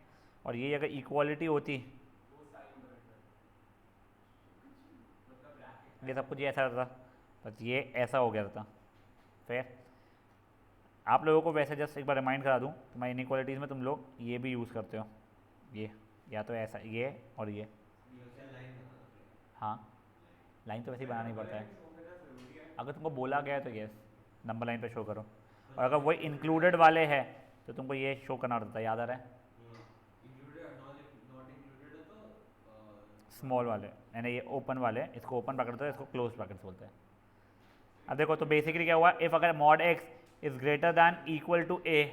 A: और ये अगर इक्वालिटी होती, ये सब कुछ ये ऐसा रहता, बस ये ऐसा हो गया था। फिर आप लोगों को वैसे जस्ट एक बार रिमाइंड करा दूँ, तुम्हारी इनइक्वालिटीज़ में तुम लोग ये भी यूज़ करते हो, ये या तो ऐसा ये और ये, हाँ लाइन तो वैसे ही बनाना ही पड़ता है। अगर तुमको बोला गया है तो ये नंबर लाइन पे शो करो, और अगर वही इंक्लूडेड वाले हैं तो तुमको ये शो करना पड़ता है, याद आ रहा है?
D: इंक्लूडेड नॉट इंक्लूडेड है तो
A: स्मॉल वाले, यानी ये ओपन वाले, इसको ओपन ब्रैकेट होता है, इसको क्लोज ब्रैकेट्स बोलते हैं। अब देखो तो बेसिकली क्या हुआ, इफ़ अगर mod x is greater than equal to a,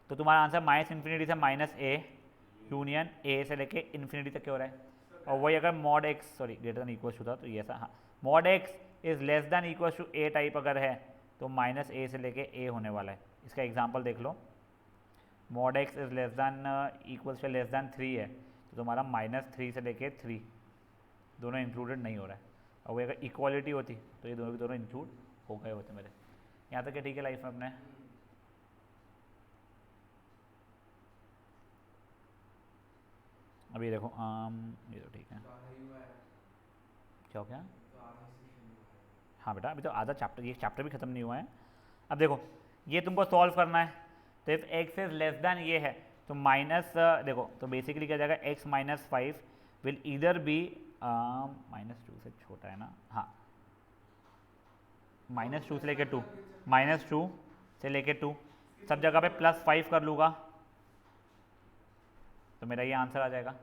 A: तो तुम्हारा आंसर -∞ से -a यूनियन a से लेके इन्फिनिटी तक क्या हो रहा है। और वही अगर mod x sorry greater than equal to था तो ये ऐसा, हाँ mod x is less than equal to a type अगर है तो -a से लेके a होने वाला है। इसका एग्जांपल देख लो, mod x is less than equal से लेस दैन 3 है, तो तुम्हारा -3 से लेके 3 दोनों इंक्लूडेड नहीं हो रहा है। और वही अगर इक्वालिटी होती तो ये दोनों के दोनों इंक्लूड हो गए होते मेरे। यहाँ तक क्या ठीक है लाइफ में अपने? अभी देखो ये तो ठीक है।
B: तो आधा ही हुआ है।
A: क्या हो गया?
B: तो आधा सेशन हुआ है।
A: हाँ बेटा अभी तो आधा चैप्टर, ये चैप्टर भी खत्म नहीं हुआ है। अब देखो ये तुमको सॉल्व करना है, तो if x is less then ये है तो माइनस देखो तो बेसिकली क्या जाएगा, x -5 विल ईदर बी -2 से छोटा है ना, हाँ -2 से लेके 2, -2 से लेके 2 सब जगह पे +5 कर लूँगा तो मेरा ये आंसर आ जाएगा।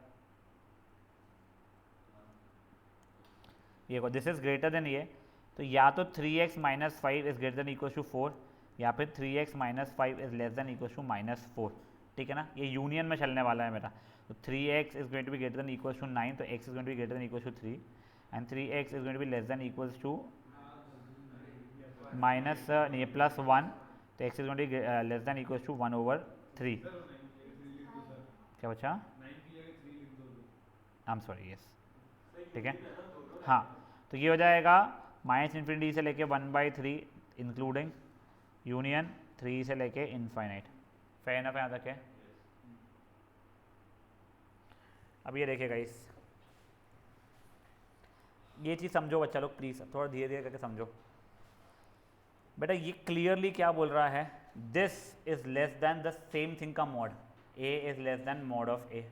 A: ये देखो दिस इज ग्रेटर देन ये, तो या तो 3x -5 is greater than equal to 4, या फिर 3x -5 is less than equal to -4। ठीक है ना, ये यूनियन में चलने वाला है मेरा। तो 3x is going to be greater than equals to 9, तो x is going to be greater than equals to 3 and 3x is going to be less than equals to minus नहीं प्लस 1, तो x is going to be less than equals to 1/3। क्या बचा? I am sorry, yes, ठीक है। हाँ, तो ये हो जाएगा -∞ से लेके 1/3 इंक्लूडिंग यूनियन 3 से लेके इनफाइनाइट। फेयर इनफ यहाँ तक है। अब ये देखिएगा, इस ये चीज़ समझो बच्चा लोग प्लीज़, थोड़ा धीरे धीरे करके समझो। बेटा ये क्लियरली क्या बोल रहा है, this is less than the same thing का mod, a is less than mod of a.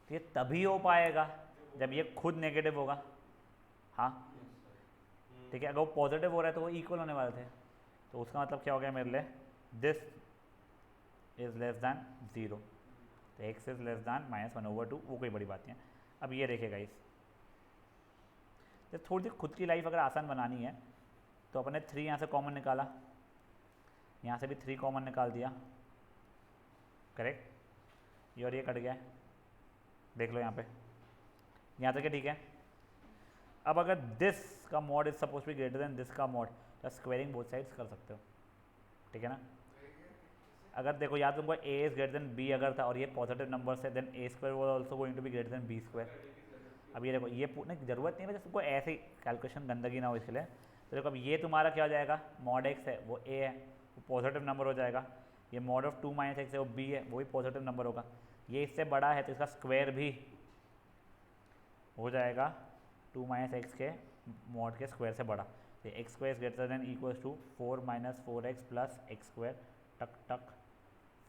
A: तो ये तभी हो पाएगा जब ये खुद नेगेटिव होगा। हाँ ठीक है, अगर वो पॉजिटिव हो रहा है तो वो इक्वल होने वाले थे, तो उसका मतलब क्या हो गया मेरे लिए, दिस इज लेस दैन 0, तो x इज लेस दैन -1/2, वो कोई बड़ी बात नहीं है। अब ये देखेगा इस थोड़ी सी खुद की लाइफ अगर आसान बनानी है तो अपने 3 यहाँ से कॉमन निकाला, यहाँ से भी 3 कॉमन निकाल दिया, करेक्ट, ये और ये कट गया है, देख लो यहाँ पे, यहाँ तक है, ठीक है। अब अगर दिस का mod is suppose to be greater than this का मॉड, तो स्क्वेयरिंग बोथ साइड्स कर सकते हो, ठीक है ना। अगर देखो या तुमको a is greater than b अगर था और ये पॉजिटिव नंबर है, then a square was also going to be greater than b square. अब ये देखो, ये पूछने की जरूरत नहीं है, बस तुमको ऐसे ही कैलकुलेशन गंदगी ना हो इसलिए। तो देखो अब ये तुम्हारा क्या हो जाएगा, मॉड x है वो a है, वो पॉजिटिव नंबर हो जाएगा। ये मॉड ऑफ 2 - x है वो b है, वो भी पॉजिटिव नंबर होगा। ये इससे बड़ा है तो इसका स्क्वायर भी हो जाएगा 2 - x के मॉड के स्क्वायर से बड़ा। तो x square is greater than equals to 4 - 4x plus x square, टक टक,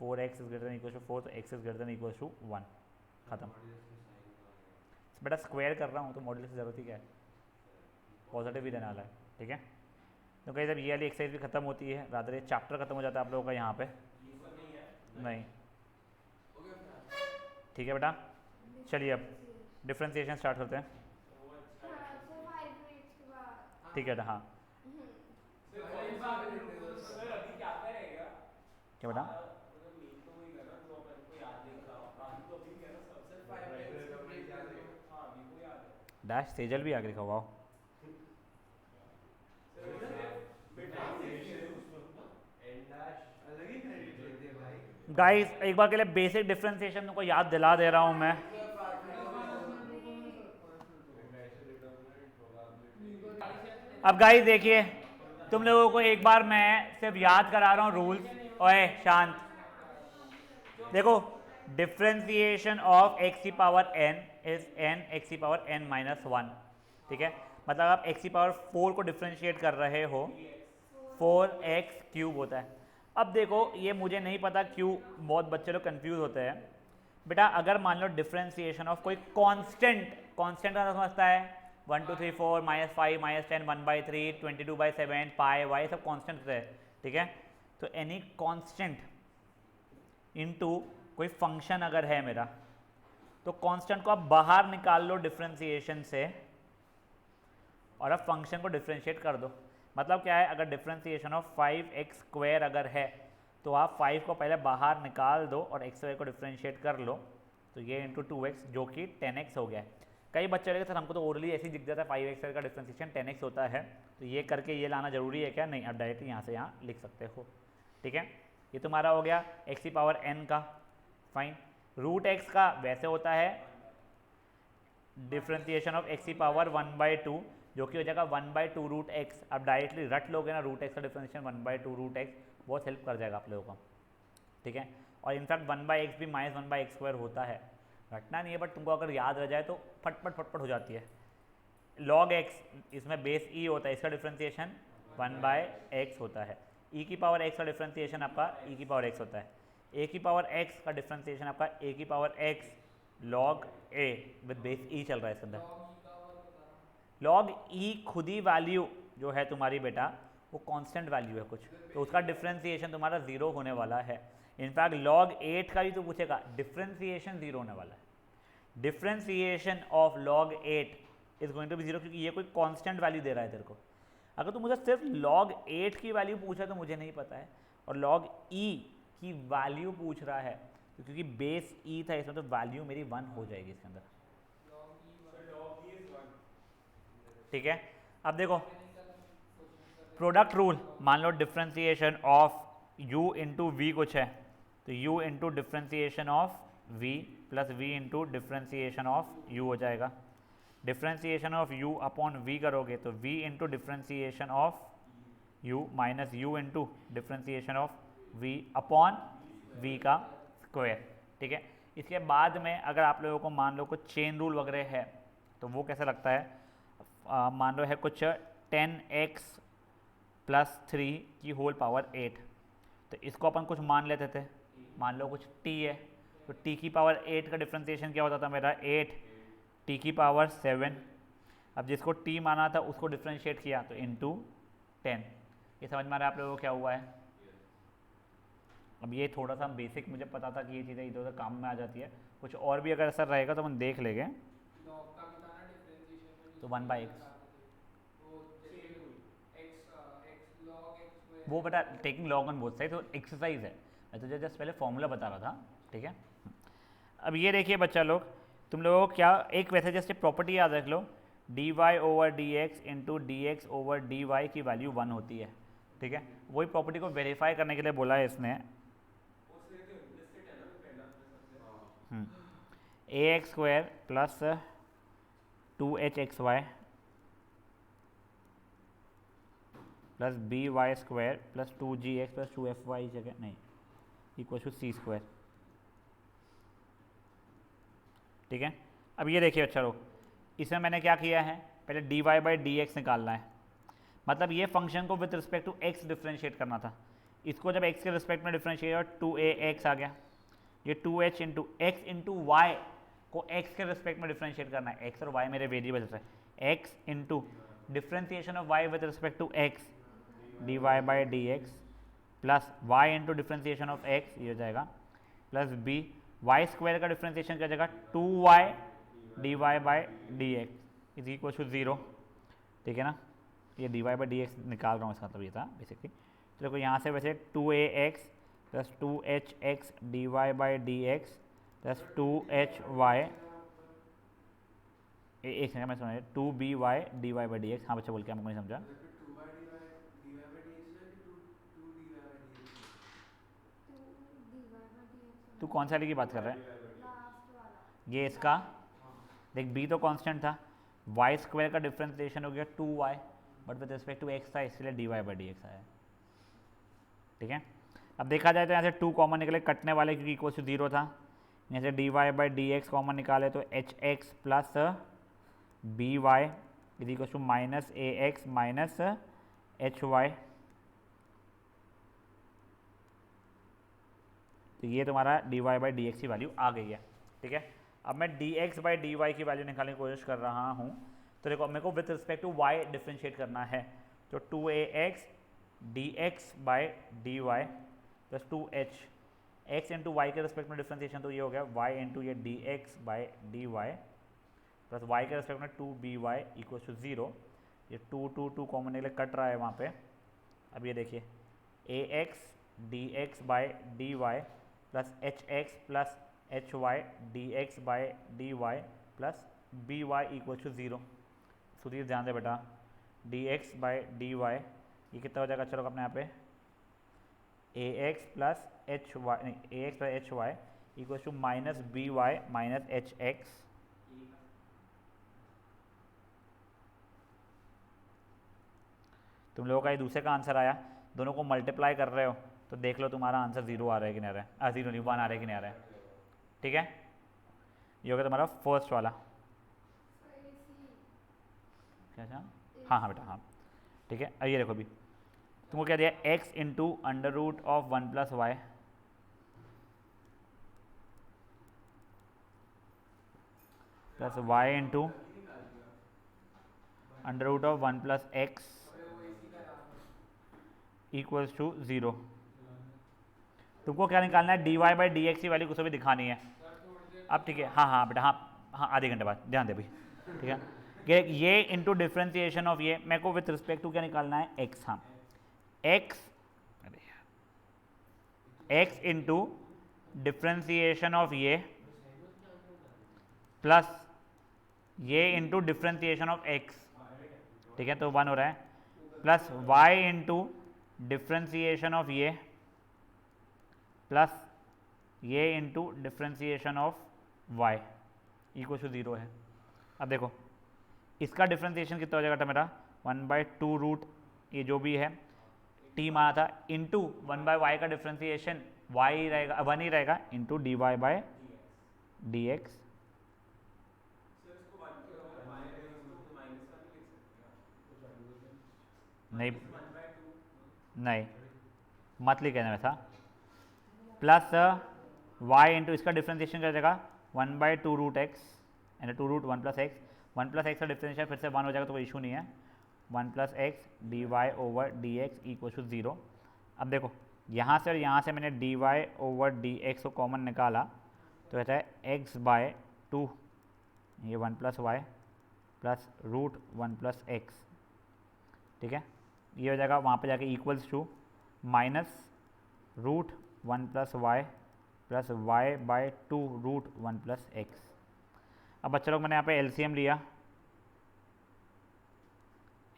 A: 4x is greater than equals to 4, तो x is greater than equals to 1, खत्म। बेटा स्क्वायर कर रहा हूँ तो मॉडुलस की जरूरत ही क्या है, पॉजिटिव ही देने वाला है, ठीक है। तो कहीं जब ये वाली एक्सरसाइज भी खत्म होती है, रादर ये चैप्टर खत्म हो जाता है आप लोगों का यहाँ पे, नहीं, ठीक है बेटा। चलिए अब डिफ्रेंसिएशन स्टार्ट करते हैं, ठीक है बेटा। हाँ क्या बेटा, डैश सेजल भी आगे लिखा हुआ हो। गाइस एक बार के लिए बेसिक डिफरेंशिएशन को याद दिला दे रहा हूं मैं। अब गाइस देखिए, तुम लोगों को एक बार मैं सिर्फ याद करा रहा हूं रूल्स। ओए शांत, देखो डिफरेंशिएशन ऑफ x की power n is n x की पावर n - 1, ठीक है। मतलब आप x की पावर 4 को डिफरेंशिएट कर रहे हो, 4x³ होता है। अब देखो ये मुझे नहीं पता क्यों बहुत बच्चे लोग कंफ्यूज होते हैं। बेटा अगर मान लो डिफरेंशिएशन ऑफ कोई कांस्टेंट का समझता है 1 2 3 4 -5 -10 1/3 22/7 पाई वाई सब कांस्टेंट है, ठीक है। तो एनी कांस्टेंट इनटू कोई फंक्शन अगर है मेरा, तो कांस्टेंट को आप बाहर निकाल लो डिफरेंशिएशन से और अब फंक्शन को डिफरेंशिएट कर दो। मतलब क्या है, अगर डिफरेंशिएशन ऑफ 5x² अगर है तो आप 5 को पहले बाहर निकाल दो और x² को डिफरेंशिएट कर लो, तो ये इंटू 2x जो कि 10x हो गया है। कई बच्चे लगे सर हमको तो ओरली ऐसे ही दिख जाता है 5x² का डिफरेंशिएशन 10x होता है, तो ये करके ये लाना जरूरी है क्या, नहीं, आप डायरेक्टली यहाँ से यहाँ लिख सकते हो, ठीक है। ये तुम्हारा हो गया x की पावर n का, फाइन। रूट x का वैसे होता है डिफरेंशिएशन ऑफ x की पावर 1/2 जो कि हो जाएगा 1/2 रूट x। अब डायरेक्टली रट लोगे ना रूट x का डिफरेंशिएशन 1/2 रूट x, बहुत हेल्प कर जाएगा आप लोगों को, ठीक है। और इनफैक्ट 1/x भी -1/x² होता है, रटना नहीं है, बट तुमको अगर याद रह जाए तो फटफट हो जाती है। log x इसमें बेस e होता है, इसका डिफरेंशिएशन 1/x होता है। e की पावर x का डिफरेंशिएशन आपका e की पावर x होता है। a की पावर x का डिफरेंशिएशन आपका a की power x log a with base e चल रहा है इसके अंदर। log e खुद ही वैल्यू जो है तुम्हारी बेटा वो कांस्टेंट वैल्यू है कुछ, तो उसका डिफरेंशिएशन तुम्हारा 0 होने वाला है। इनफैक्ट log 8 का भी तो पूछेगा, डिफरेंशिएशन 0 होने वाला है। Differentiation of log 8 is going to be 0 क्योंकि ये कोई कांस्टेंट वैल्यू दे रहा है तेरे को। अगर तू मुझे सिर्फ log 8 की वैल्यू पूछा तो मुझे नहीं पता है, और log e की वैल्यू पूछ रहा है तो क्योंकि बेस ई था इसमें तो वैल्यू मेरी 1 हो जाएगी इसके अंदर। ठीक है, अब देखो प्रोडक्ट रूल, मान लो differentiation of u into v कुछ है, तो u into differentiation of v plus v into differentiation of u हो जाएगा। Differentiation of u upon v करोगे तो v into differentiation of u minus u into differentiation of v upon v का square. ठीक है, इसके बाद में अगर आप लोगों को मान लो कुछ चेन रूल वगैरह है तो वो कैसा लगता है, मान लो है कुछ 10x प्लस 3 की होल पावर 8, तो इसको अपन कुछ मान लेते थे, मान लो कुछ t है, तो t की पावर 8 का डिफ्रेंसिएशन क्या होता था मेरा 8 t की पावर 7। अब जिसको t माना था उसको डिफ्रेंशिएट किया तो इंटू 10। ये समझ में आ रहा है आप लोगों को क्या हुआ है। अब ये थोड़ा सा बेसिक मुझे पता था कि ये चीज़ें इधर उधर काम में आ जाती है, कुछ और भी अगर असर रहेगा तो हम देख लेंगे। तो 1/x वो बता taking log on both side, तो एक्सरसाइज है, मैं तुझे जस्ट पहले फॉर्मूला बता रहा था। ठीक है, अब ये देखिए बच्चा लोग, तुम लोगों को क्या एक वैसे जैसे प्रॉपर्टी याद रख लो, dy over d x into d x over d y की वैल्यू 1 होती है। ठीक है, वही प्रॉपर्टी को वेरीफाई करने के लिए बोला है इसने। A x square plus 2hxy plus b y square plus 2gx plus 2fy जगह नहीं इक्वल टू सी स्क्वायर। ठीक है, अब ये देखिए अच्छा लोग, इसमें मैंने क्या किया है, पहले dy बाई डी एक्स निकालना है, मतलब ये फंक्शन को with respect to x differentiate करना था। इसको जब x के रिस्पेक्ट में डिफ्रेंशिएट किया 2ax आ गया, ये 2h into x into y को x के रिस्पेक्ट में डिफ्रेंशिएट करना है, x और y मेरे वेरिएबल्स है, x into differentiation of y with respect to x dy by d x plus y into differentiation of x ये हो जाएगा प्लस b वाई स्क्वायर का डिफ्रेंसिएशन क्या जाएगा 2y dy by d x is equal to 0। ठीक है ना, ये dy बाई डी एक्स निकाल रहा हूँ, इसका मतलब ये था बेसिकली। तो देखो यहाँ से वैसे 2ax plus 2hx dy by d x plus 2hy एक सेकंड मैं सुना 2by dy by d x. हाँ बच्चा बोल के हमको नहीं समझा। तू कौन सा वाले की बात कर रहा है, ये इसका देख b तो कांस्टेंट था, y स्क्वायर का डिफ्रेंसिएशन हो गया 2y but with respect to x था इसलिए dy बाई डी एक्स आया। ठीक है, अब देखा जाए तो यहाँ से 2 कॉमन निकले कटने वाले क्योंकि इक्वल टू 0 था, यहाँ से dy by d x common निकाले तो hx plus by is equal to minus ax minus hy। तो ये तुम्हारा dy बाई डी एक्स की वैल्यू आ गई है। ठीक है, अब मैं dx बाई डी वाई की वैल्यू निकालने की कोशिश कर रहा हूँ, तो देखो मेरे को with respect to y differentiate करना है, तो 2ax dx by d y plus 2h x into y के रिस्पेक्ट में डिफ्रेंसिएशन तो ये हो गया y इंटू ये dx by d y plus y के रिस्पेक्ट में 2by इक्वल टू 0। ये 2 कॉमन निकले कट रहा है वहाँ पे। अब ये देखिए ax dx by d y plus hx plus hy dx by d y plus b y equal to 0। Sudhir ध्यान दे बेटा, dx बाई डी वाई ये कितना हो जाएगा, चलो अपने यहाँ पे ax प्लस एच वाई नहीं ax plus h y equal to minus b y minus h x. तुम लोगों का ये दूसरे का आंसर आया, दोनों को मल्टीप्लाई कर रहे हो तो देख लो तुम्हारा आंसर 0 आ रहा है कि नहीं आ रहा है, 0 नहीं 1 आ रहा है कि नहीं आ रहा है। ठीक है, ये हो गया तुम्हारा फर्स्ट वाला। क्या था, हाँ बेटा हाँ। ठीक है, अब ये देखो अभी तुमको क्या दिया, x into under root of 1 plus y plus y into under root of 1 plus x equals to 0। तुमको क्या निकालना है, dy बाई डी एक्स की वैल्यू कुछ भी दिखानी है। अब ठीक है, हाँ बेटा हाँ आधे घंटे बाद ध्यान दे भाई। ठीक है, ये इंटू डिफ्रेंसिएशन ऑफ ये मेरे को विथ रिस्पेक्ट टू क्या निकालना है, x। हाँ x इंटू डिफ्रेंसिएशन ऑफ ये प्लस ये इंटू डिफ्रेंसिएशन ऑफ एक्स, ठीक है, तो 1 हो रहा है, plus y into differentiation of ये प्लस ये into differentiation of y equal to 0 है। अब देखो इसका डिफ्रेंसिएशन कितना हो जाएगा था मेरा 1/2 रूट ये जो भी है t माना था इंटू 1/y का डिफ्रेंसिएशन y ही रहेगा 1 ही रहेगा into dy by dx।
C: Sir इसको 1 के ओवर माइनस का भी लिख सकते हैं।
A: नहीं
C: 1/2
A: नहीं मत लिखे वैसा, प्लस y इंटू इसका डिफ्रेंसिएशन क्या हो जाएगा 1/2 रूट एक्स यानी 2 रूट 1 प्लस एक्स का डिफ्रेंशिएशन फिर से 1 हो जाएगा तो कोई इशू नहीं है, 1 plus x d y over d x equal to 0। अब देखो यहाँ से और यहाँ से मैंने d y over d x को कॉमन निकाला तो रहता है एक्स बाय 2 ये 1 plus y plus root 1 plus x, ठीक है, ये हो जाएगा वहाँ पे जाके equals to minus root 1 plus y plus y by 2 root 1 plus x. अब बच्चे लोग मैंने यहाँ पे एलसीएम लिया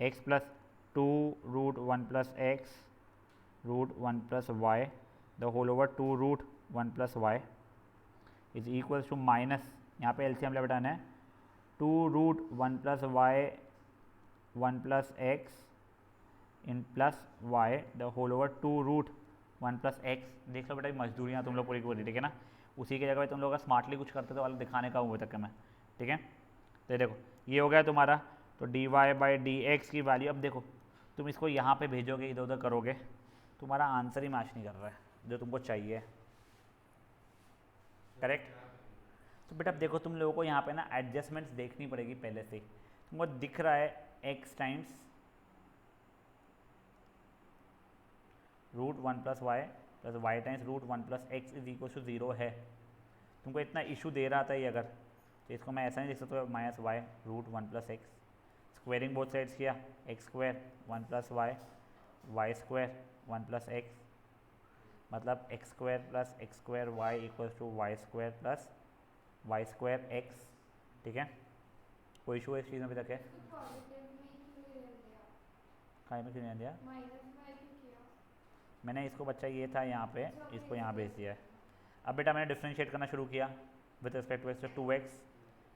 A: x plus 2 root 1 plus x root 1 plus y the whole over 2 root 1 plus y is equals to minus यहाँ पे LCM ले बताना है 2 root 1 plus y 1 plus x in plus y the whole over 2 root 1 plus x. देख लो बेटा मजदूरियाँ तुम लोग पूरी पूरी, ठीक है ना, उसी की जगह तुम लोग स्मार्टली कुछ करते तो वाला दिखाने का हुआ तक मैं, ठीक है। तो ये देखो ये हो गया तुम्हारा, तो d y by d x की वैल्यू, अब देखो तुम इसको यहाँ पे भेजोगे इधर उधर करोगे तुम्हारा आंसर ही मैच नहीं कर रहा है जो तुमको चाहिए, करेक्ट। तो बेटा अब देखो तुम लोगों को यहाँ पे ना एडजस्टमेंट्स देखनी पड़ेगी पहले से, तुमको दिख रहा है x times root 1 plus y plus y times root 1 plus x is equal to 0 है, तुमको इतना इशू दे रहा था ये अगर, तो इसको मैं ऐसा नहीं लिख सकता minus y root 1 plus x, squaring both sides किया x square 1 plus y square 1 plus x, मतलब x square y equals to y square plus y square x, ठीक है। कोई इशू है इस चीज़ में अभी तक है? कहाँ में क्यों नहीं दिया मैंने इसको, बच्चा ये था यहाँ पे, इसको यहाँ भेज दिया है। अब बेटा मैंने डिफ्रेंशिएट करना शुरू किया विद रिस्पेक्ट टू 2x,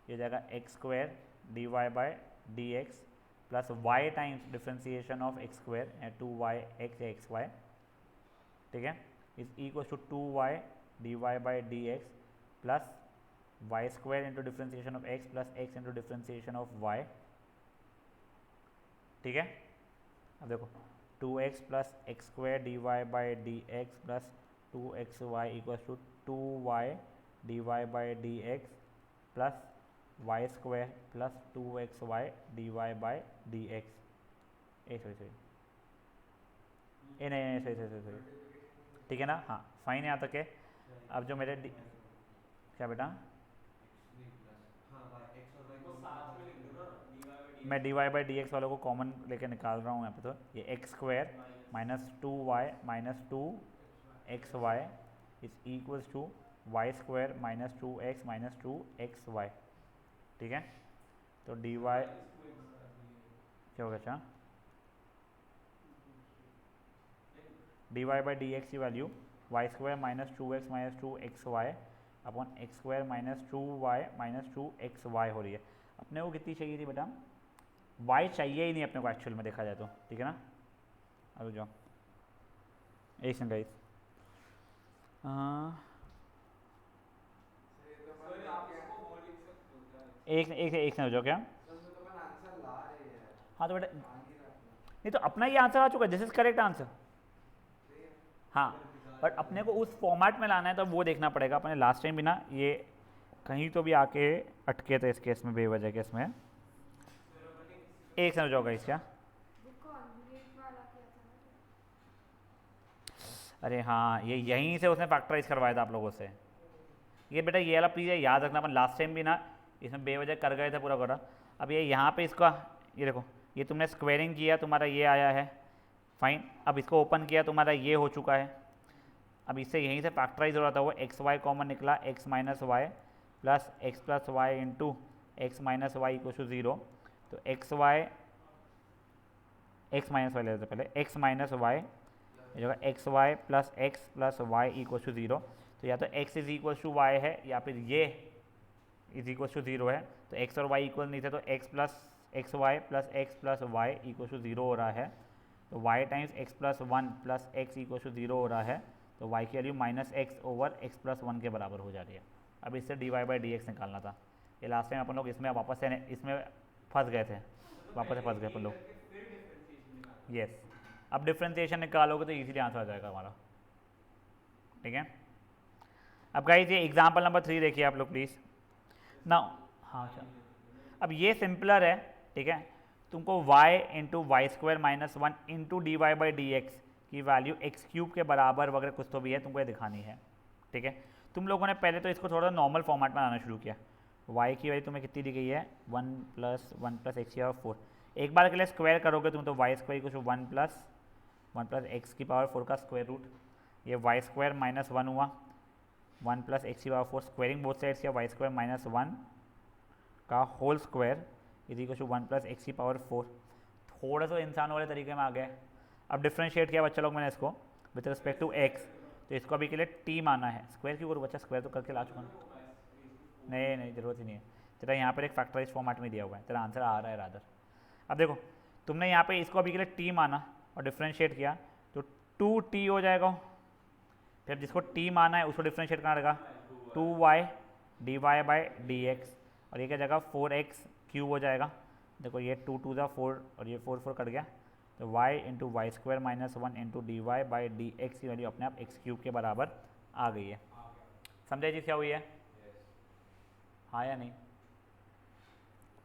A: ये जाएगा x square d y by d x plus y times differentiation of x square या 2y एक्स या एक्स वाई, ठीक है, is equal to 2y d y by d x plus y square into differentiation of x plus x into differentiation of y, ठीक है। अब देखो 2x plus x square d y by d x plus 2xy equals to 2y d y by d x plus y square plus 2xy d y by d x, sorry नहीं sorry, ठीक है ना, हाँ fine यहाँ तक है। अब जो मेरे क्या बेटा मैं d y by d x वालों को कॉमन लेके निकाल रहा हूँ यहाँ पे, तो ये x square minus 2y minus 2xy is equals to y square minus 2x minus 2xy, ठीक है। तो डी वाई क्या होगा, अच्छा d y by d x की value y square minus 2x minus 2xy upon x square minus 2y minus 2xy हो रही है। अपने को कितनी चाहिए थी बेटा, y चाहिए ही नहीं अपने को एक्चुअल में देखा जाए तो, ठीक है ना। अब जाओ एक सेकंड गाइस, एक सेकंड हो जाओ क्या, हाँ तो बेटा नहीं तो अपना ये आंसर आ चुका है, दिस इज करेक्ट आंसर, हाँ बट अपने को उस फॉर्मेट में लाना है तो वो देखना पड़ेगा। अपने लास्ट टाइम भी ना ये कहीं तो भी आके अटके थे इस केस में, बेवजह केस में। एक समझ होगा इसका, अरे हाँ ये यहीं से उसने फैक्टराइज करवाया था आप लोगों से, ये बेटा ये वाला प्लीज़ याद रखना, अपन लास्ट टाइम भी ना इसमें बेवजह कर गए थे पूरा। अब ये यहाँ पे इसका ये देखो, ये तुमने स्क्वेयरिंग किया तुम्हारा ये आया है फाइन, अब इसको ओपन किया तुम्हारा ये हो चुका है। अब इससे यहीं से फैक्टराइज हो रहा था वो एक्स वाई कॉमन निकला, x minus y plus x plus y into x minus y equal to 0। तो एक्स माइनस वाई ले लेते पहले, एक्स माइनस वाई जगह x y plus y equal to 0। तो या तो x is equal to y है या फिर ये इज इक्वल टू 0 है। तो x और y इक्वल नहीं थे तो x y plus y equal to 0 हो रहा है। तो y times x plus 1 plus x equal to 0 हो रहा है। तो y की value minus x over x plus 1 के बराबर हो जा रही है। अब इससे dy बाई डी एक्स निकालना था। ये लास्ट टाइम अपन लोग इसमें वापस से इसमें फंस गए थे, वापस से फंस गए अपन लोग। यस, अब डिफ्रेंसिएशन निकालोगे तो इजीली आंसर आ जाएगा हमारा। ठीक है, अब गाइस ये एग्जाम्पल नंबर 3 देखिए आप लोग प्लीज़ ना। हाँ अच्छा, अब ये सिंपलर है। ठीक है, तुमको y into y square minus 1 into d y by d x की वैल्यू एक्स क्यूब के बराबर वगैरह कुछ तो भी है, तुमको ये दिखानी है। ठीक है, तुम लोगों ने पहले तो इसको थोड़ा नॉर्मल फॉर्मेट में आना शुरू किया। y की वैल्यू तुम्हें कितनी दी गई है 1 प्लस एक्स या 4। एक बार के लिए स्क्वायर करोगे तुम तो वाई स्क्वायर कुछ 1 प्लस एक्स की पावर 4 का स्क्वायर रूट, ये वाई स्क्वायर माइनस 1 हुआ, 1 प्लस एक्स की पावर 4 स्क्वायरिंग बोथ साइड्स किया, वाई स्क्वायर माइनस 1 का whole square is equal to 1 plus x की पावर 4। थोड़ा सा इंसान वाले तरीके में आ गए। अब डिफ्रेंशिएट किया बच्चा लोग मैंने इसको विद रिस्पेक्ट टू एक्स, तो इसको अभी के लिए टी माना है। स्क्वायर क्यों करूँ बच्चा, स्क्वायर तो करके ला चुका ना। नहीं ज़रूरत ही नहीं है, तेरा यहाँ पर एक फैक्टराइज फॉर्मेट में दिया हुआ है, तेरा आंसर आ रहा है रादर। अब देखो तुमने यहाँ पे इसको अभी के लिए टी माना और डिफ्रेंशिएट किया तो 2t हो जाएगा। फिर जिसको t माना है उसको डिफ्रेंशिएट करना रहेगा 2y d y by d x, और ये क्या जगह 4x क्यूब हो जाएगा। देखो ये 2 2 4 और ये 4 4 कट गया, तो y into y square minus 1 into d y by d x की वैल्यू अपने आप एक्स क्यूब के बराबर आ गई है। समझे चीज़ क्या हुई है? हाँ या नहीं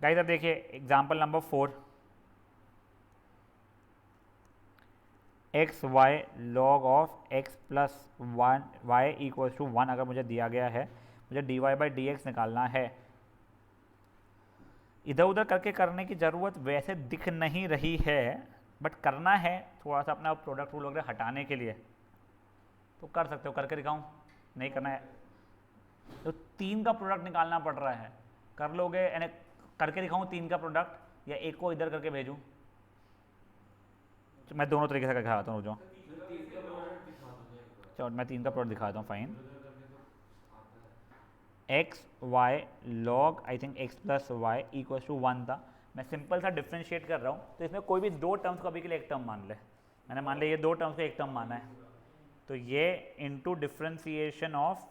A: गाइस? अब देखिए example number 4, x y log of x plus 1 y equal to 1 अगर मुझे दिया गया है, मुझे d y by d x निकालना है। इधर उधर करके करने की ज़रूरत वैसे दिख नहीं रही है, बट करना है थोड़ा सा अपना प्रोडक्ट रूल वगैरह हटाने के लिए, तो कर सकते हो। करके दिखाऊं? नहीं करना है तो 3 का प्रोडक्ट निकालना पड़ रहा है, कर लोगे? यानी करके दिखाऊं 3 का प्रोडक्ट या एक को इधर करके भेजूं? मैं दोनों तरीके से करके दिखाता हूँ। जो चलो मैं 3 का प्रोडक्ट दिखाता हूँ। Fine, x y log I think x plus y equal to 1 था। मैं सिंपल सा डिफ्रेंशिएट कर रहा हूँ, तो इसमें कोई भी 2 टर्म्स को अभी के लिए एक टर्म मान ले। मैंने मान लिया ये 2 टर्म्स को एक टर्म माना है, तो ये इनटू डिफ्रेंसिएशन ऑफ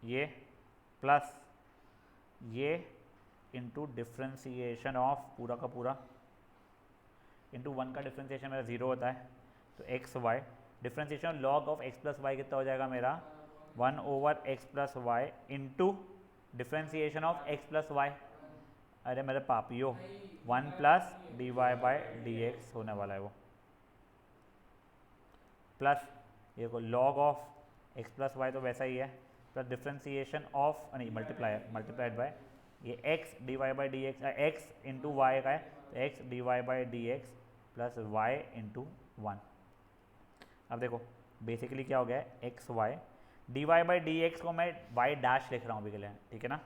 A: ये प्लस ये इंटू डिफ्रेंसिएशन ऑफ पूरा का पूरा इंटू 1 का डिफ्रेंसिएशन मेरा 0 होता है, तो x y differentiation log of x plus y कितना हो जाएगा मेरा 1 over x plus y into differentiation of x plus y. अरे मेरे पापियो 1 plus d y by d x होने वाला है वो, प्लस ये को log of x plus y तो वैसा ही है, प्लस डिफ्रेंसिएशन ऑफ नहीं मल्टीप्लाइड बाय ये x d y by d x, x into y का है तो x d y by d x plus y into 1। अब देखो बेसिकली क्या हो गया है, x y d y by d x को मैं वाई डैश लिख रहा हूँ अभी के लिए, ठीक है ना।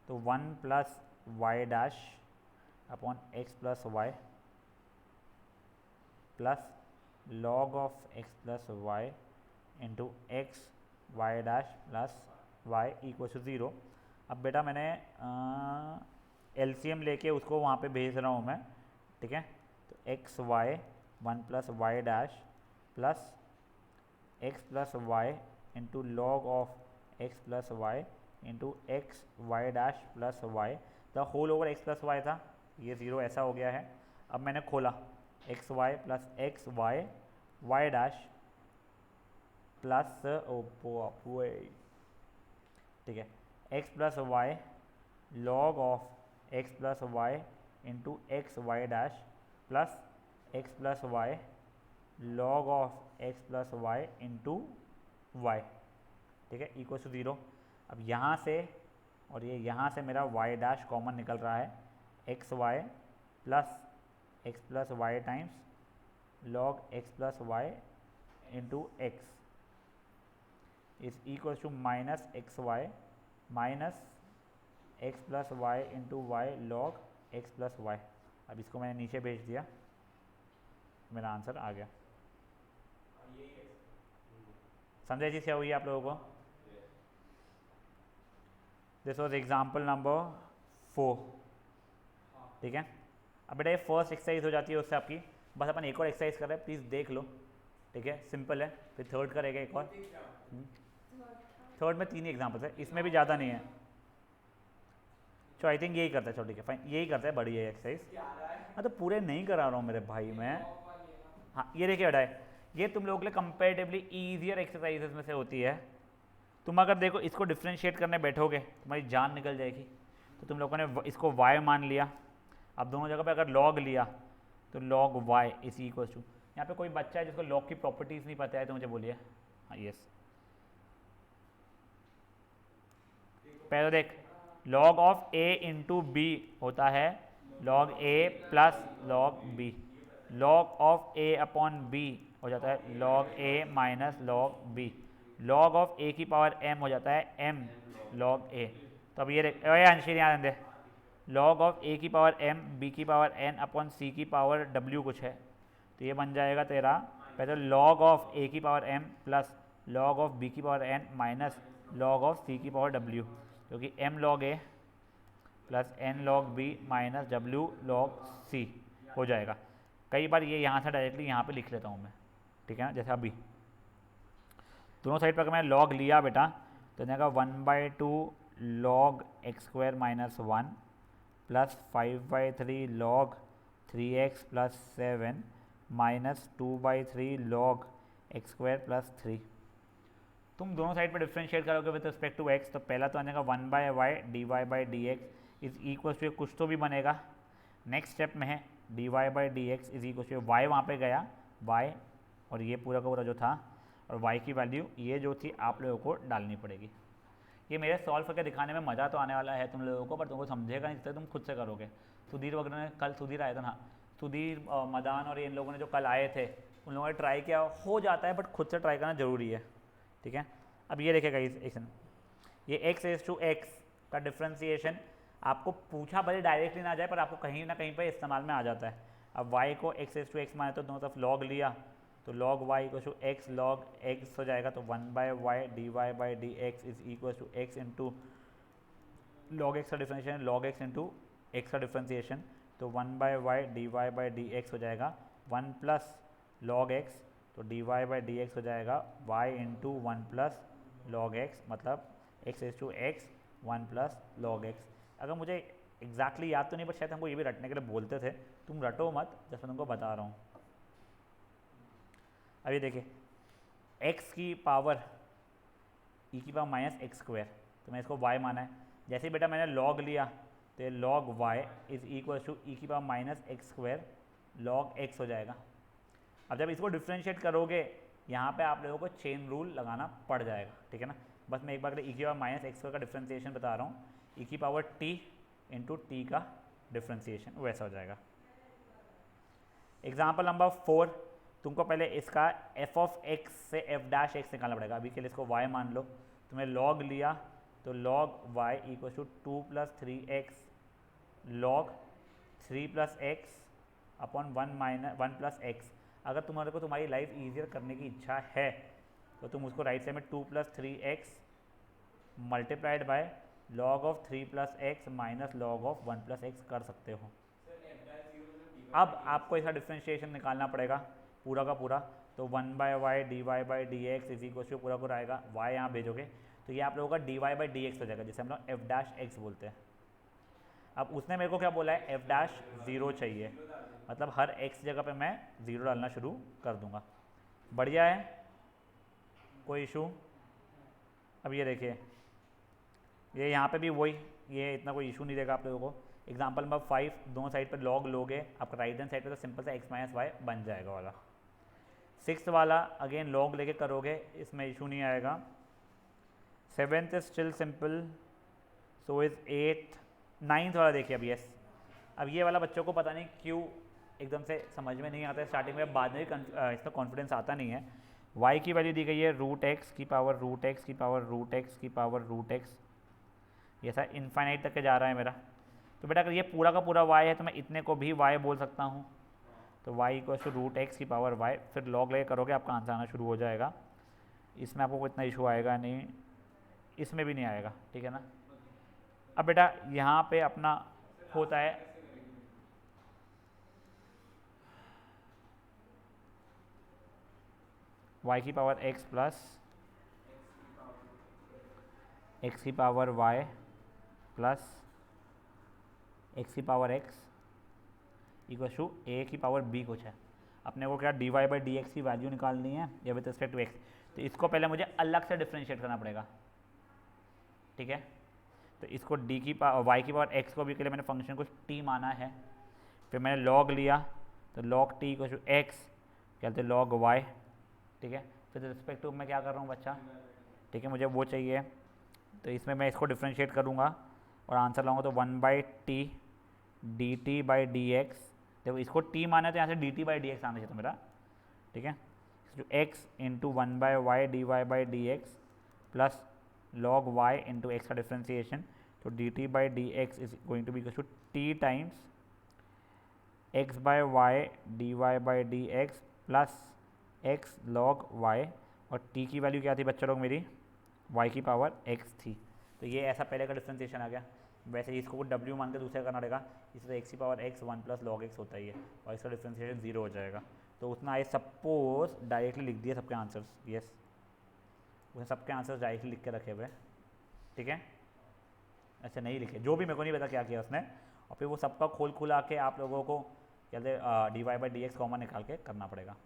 A: तो 1 plus y dash upon x plus y plus log of x plus y into x y dash plus y equal to 0। अब बेटा मैंने एलसीएम लेके उसको वहाँ पे भेज रहा हूँ मैं, ठीक है। तो x y 1 plus y dash plus x plus y into log of x plus y into x y dash plus y the whole over x plus y था, ये 0 ऐसा हो गया है। अब मैंने खोला x y plus x y y dash plus ठीक है x plus y log of x plus y into x y dash plus x plus y log of x plus y into y, ठीक है, equal to 0। अब यहाँ से और ये यहाँ से मेरा वाई डैश कॉमन निकल रहा है, x y plus x plus y times log x plus y into x is equal to minus x y minus x plus y into y log x plus y. अब इसको मैंने नीचे भेज दिया, मेरा आंसर आ गया।
C: यही है
A: समझे चीज़ क्या हुई आप लोगों को? दिस वॉज एग्जाम्पल नंबर 4, ठीक है। अब बेटा ये फर्स्ट एक्सरसाइज हो जाती है उससे आपकी, बस अपन एक और एक्सरसाइज कर रहे हैं, प्लीज़ देख लो, ठीक है, सिंपल है। फिर थर्ड करेगा एक और। थर्ड में 3 ही एग्जाम्पल्स है, इसमें भी ज़्यादा नहीं है। चलो आई थिंक यही करता है, चलो ठीक है फाइन, यही करता है, बड़ी है एक्सरसाइज। हाँ तो पूरे नहीं करा रहा हूँ मेरे भाई मैं। हाँ ये देखिए बेटा, ये तुम लोगों के लिए कंपेरेटिवली ईजियर एक्सरसाइजेस में से होती है। तुम अगर देखो इसको डिफ्रेंशिएट करने बैठोगे तुम्हारी जान निकल जाएगी। तो तुम लोगों ने इसको y मान लिया, अब दोनों जगह पे अगर log लिया तो log y is equal to, यहाँ पे कोई बच्चा है जिसको log की प्रॉपर्टीज़ नहीं पता है तो मुझे बोलिए। हाँ यस, पहले देख log of a into b होता है log a plus log b, log of a upon b हो जाता है log a minus log b, log of a की पावर m हो जाता है m log a। तो अब ये देख अंशील यहाँ दे, log ऑफ a की पावर m b की पावर n अपॉन c की पावर w कुछ है, तो ये बन जाएगा तेरा पहले log ऑफ a की power m plus log of b की power n minus log of c की पावर w, क्योंकि m log a plus n log b minus w log c हो जाएगा। कई बार ये यहाँ से डायरेक्टली यहाँ पे लिख लेता हूँ मैं, ठीक है ना, जैसे अभी दोनों साइड पर अगर मैंने log लिया बेटा तो जाएगा 1/2 log x square minus 1 plus 5/3 log 3x plus 7 minus 2/3 log x square plus 3। तुम दोनों साइड पर डिफ्रेंशिएट करोगे विद रिस्पेक्ट टू x, तो पहला तो आ जाएगा 1/y dy/dx is equal to कुछ तो भी बनेगा। नेक्स्ट स्टेप में है dy/dx is equal to y वहाँ पे गया y और ये पूरा का पूरा जो था, और y की वैल्यू ये जो थी आप लोगों को डालनी पड़ेगी। ये मेरे सॉल्व करके दिखाने में मज़ा तो आने वाला है तुम लोगों को, पर तुमको समझेगा नहीं, तुम खुद से करोगे। सुधीर वगैरह ने कल, सुधीर आया था ना, सुधीर मदान और इन लोगों ने जो कल आए थे उन लोगों ने ट्राई किया, हो जाता है बट खुद से ट्राई करना ज़रूरी है, ठीक है। अब ये देखेगा इस ये x रेज़ टू x का डिफ्रेंसीशन आपको पूछा भले डायरेक्टली ना जाए पर आपको कहीं ना कहीं पर इस्तेमाल में आ जाता है। अब y को x रेज़ टू x माने तो दोनों तरफ log लिया तो log y equal to x log x हो जाएगा, तो 1/y dy/dx is equal to x into log x का differentiation log x into x का डिफ्रेंशिएशन, तो 1/y dy/dx हो जाएगा 1 प्लस log x, तो dy/dx हो जाएगा y into 1 plus log x, मतलब x raise to x 1 plus log x। अगर मुझे एग्जैक्टली याद तो नहीं, बट शायद हमको ये भी रटने के लिए बोलते थे, तुम रटो मत, जैसे तुमको बता रहा हूँ। अभी देखिए x की पावर e की पावर माइनस एक्स स्क्वायर, तो मैं इसको y माना है। जैसे ही बेटा मैंने log लिया तो ये log y is equal to e की power minus x square log x हो जाएगा। अब जब इसको डिफ्रेंशिएट करोगे यहाँ पे आप लोगों को चेन रूल लगाना पड़ जाएगा, ठीक है ना। बस मैं एक बार e की पावर माइनस एक्स स्क्वायर का डिफ्रेंशिएशन बता रहा हूँ, e की पावर t इंटू टी का डिफ्रेंशिएशन वैसा हो जाएगा। एग्जाम्पल नंबर 4, तुमको पहले इसका f ऑफ x से f डैश x निकालना पड़ेगा। अभी के लिए इसको y मान लो, तुम्हें log लिया तो log y equal to 2 plus 3x log 3 plus x upon 1 plus x. अगर तुम्हारे को तुम्हारी लाइफ ईजियर करने की इच्छा है तो तुम उसको राइट साइड में 2 plus 3x multiplied by log of 3 plus x minus log of 1 plus x कर सकते हो। अब आपको इसका डिफ्रेंशिएशन निकालना पड़ेगा पूरा का पूरा, तो 1/y dy/dx is equal to पूरा पूरा आएगा, y यहाँ भेजोगे तो ये आप लोगों का dy/dx हो जाएगा, जिसे हम लोग f डैश x बोलते हैं। अब उसने मेरे को क्या बोला है, f डैश 0 चाहिए, मतलब हर x जगह पे मैं 0 डालना शुरू कर दूंगा। बढ़िया है, कोई इशू? अब ये देखिए ये यहाँ पे भी वही, ये इतना कोई इशू नहीं देगा आप लोगों को। एग्जाम्पल नंबर 5, दोनों साइड पर log लोगे, आपका राइट हैंड साइड पे तो सिंपल सा x माइनस वाई बन जाएगा वाला। 6th वाला अगेन log लेके करोगे, इसमें इशू नहीं आएगा। 7th is still simple, so is 8th। 9th वाला देखिए अब यस, अब ये वाला बच्चों को पता नहीं क्यों एकदम से समझ में नहीं आता है स्टार्टिंग में, बाद में भी इसमें कॉन्फिडेंस आता नहीं है। y की वैल्यू दी गई है रूट एक्स की पावर रूट एक्स की पावर रूट एक्स की पावर रूट एक्स, ये ऐसा इन्फाइनाइट तक के जा रहा है मेरा। तो बेटा अगर ये पूरा का पूरा y है तो मैं इतने को भी y बोल सकता हूँ। तो y equal to root x की पावर y, फिर लॉग लेके करोगे आपका आंसर आना शुरू हो जाएगा। इसमें आपको कोई इतना इशू आएगा नहीं, इसमें भी नहीं आएगा, ठीक है ना। अब बेटा यहाँ पे अपना होता है y की पावर x प्लस x की पावर y प्लस x की power x equal to a की पावर b कुछ है। अपने को क्या dy बाई डी एक्स की वैल्यू निकालनी है या विद रिस्पेक्ट टू x, तो इसको पहले मुझे अलग से डिफ्रेंशिएट करना पड़ेगा, ठीक है। तो इसको y की पावर x को भी के लिए मैंने फंक्शन को t माना है, फिर मैंने log लिया तो log t equal to x कहते हैं log y, ठीक है। फिर रिस्पेक्ट टू मैं क्या कर रहा हूँ बच्चा, ठीक है, मुझे वो चाहिए। तो इसमें मैं इसको डिफ्रेंशिएट करूँगा और आंसर लाऊंगा तो 1/t dt by d x, देखो इसको t माना है तो यहाँ से dt बाई डी एक्स आना चाहिए मेरा, ठीक है। जो x into 1/y dy by d x plus log y into x का डिफ्रेंसिएशन, तो dt by d x is going to be equal to t times x by y d y by d x plus x log y, और t की value क्या थी बच्चा लोग मेरी y की पावर x थी। तो ये ऐसा पहले का डिफ्रेंसिएशन आ गया। वैसे ही इसको w मान के दूसरे करना पड़ेगा, इससे x की power x 1 plus log x होता ही है और इसका डिफ्रेंसिएशन 0 हो जाएगा। तो उतना आई सपोज डायरेक्टली लिख दिए सबके आंसर्स, यस उसने सबके आंसर्स डायरेक्टली लिख के रखे हुए, ठीक है। अच्छा नहीं लिखे, जो भी मेरे को नहीं पता क्या किया उसने, और फिर वो सबका खोल खुला के आप लोगों को कहते d y by d x common निकाल के करना पड़ेगा।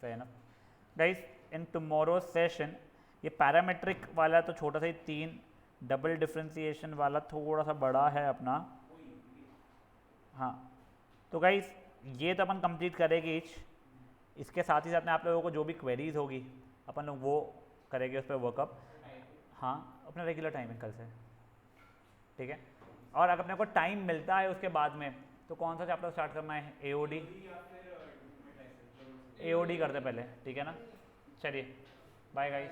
A: Fair enough guys, in tomorrow session ये पैरामेट्रिक वाला तो छोटा सा ही 3, डबल डिफ्रेंसिएशन वाला थोड़ा सा बड़ा है अपना। हाँ तो गाइस ये तो अपन कंप्लीट करेंगे इच, इसके साथ ही साथ में आप लोगों को जो भी क्वेरीज होगी अपन लोग वो करेंगे उस पर वर्कअप। हाँ अपना रेगुलर टाइमिंग कल से, ठीक है। और अगर अपने को टाइम मिलता है उसके बाद में तो कौन सा चैप्टर स्टार्ट करना है, एओडी करते पहले, ठीक है ना। चलिए बाय गाइस।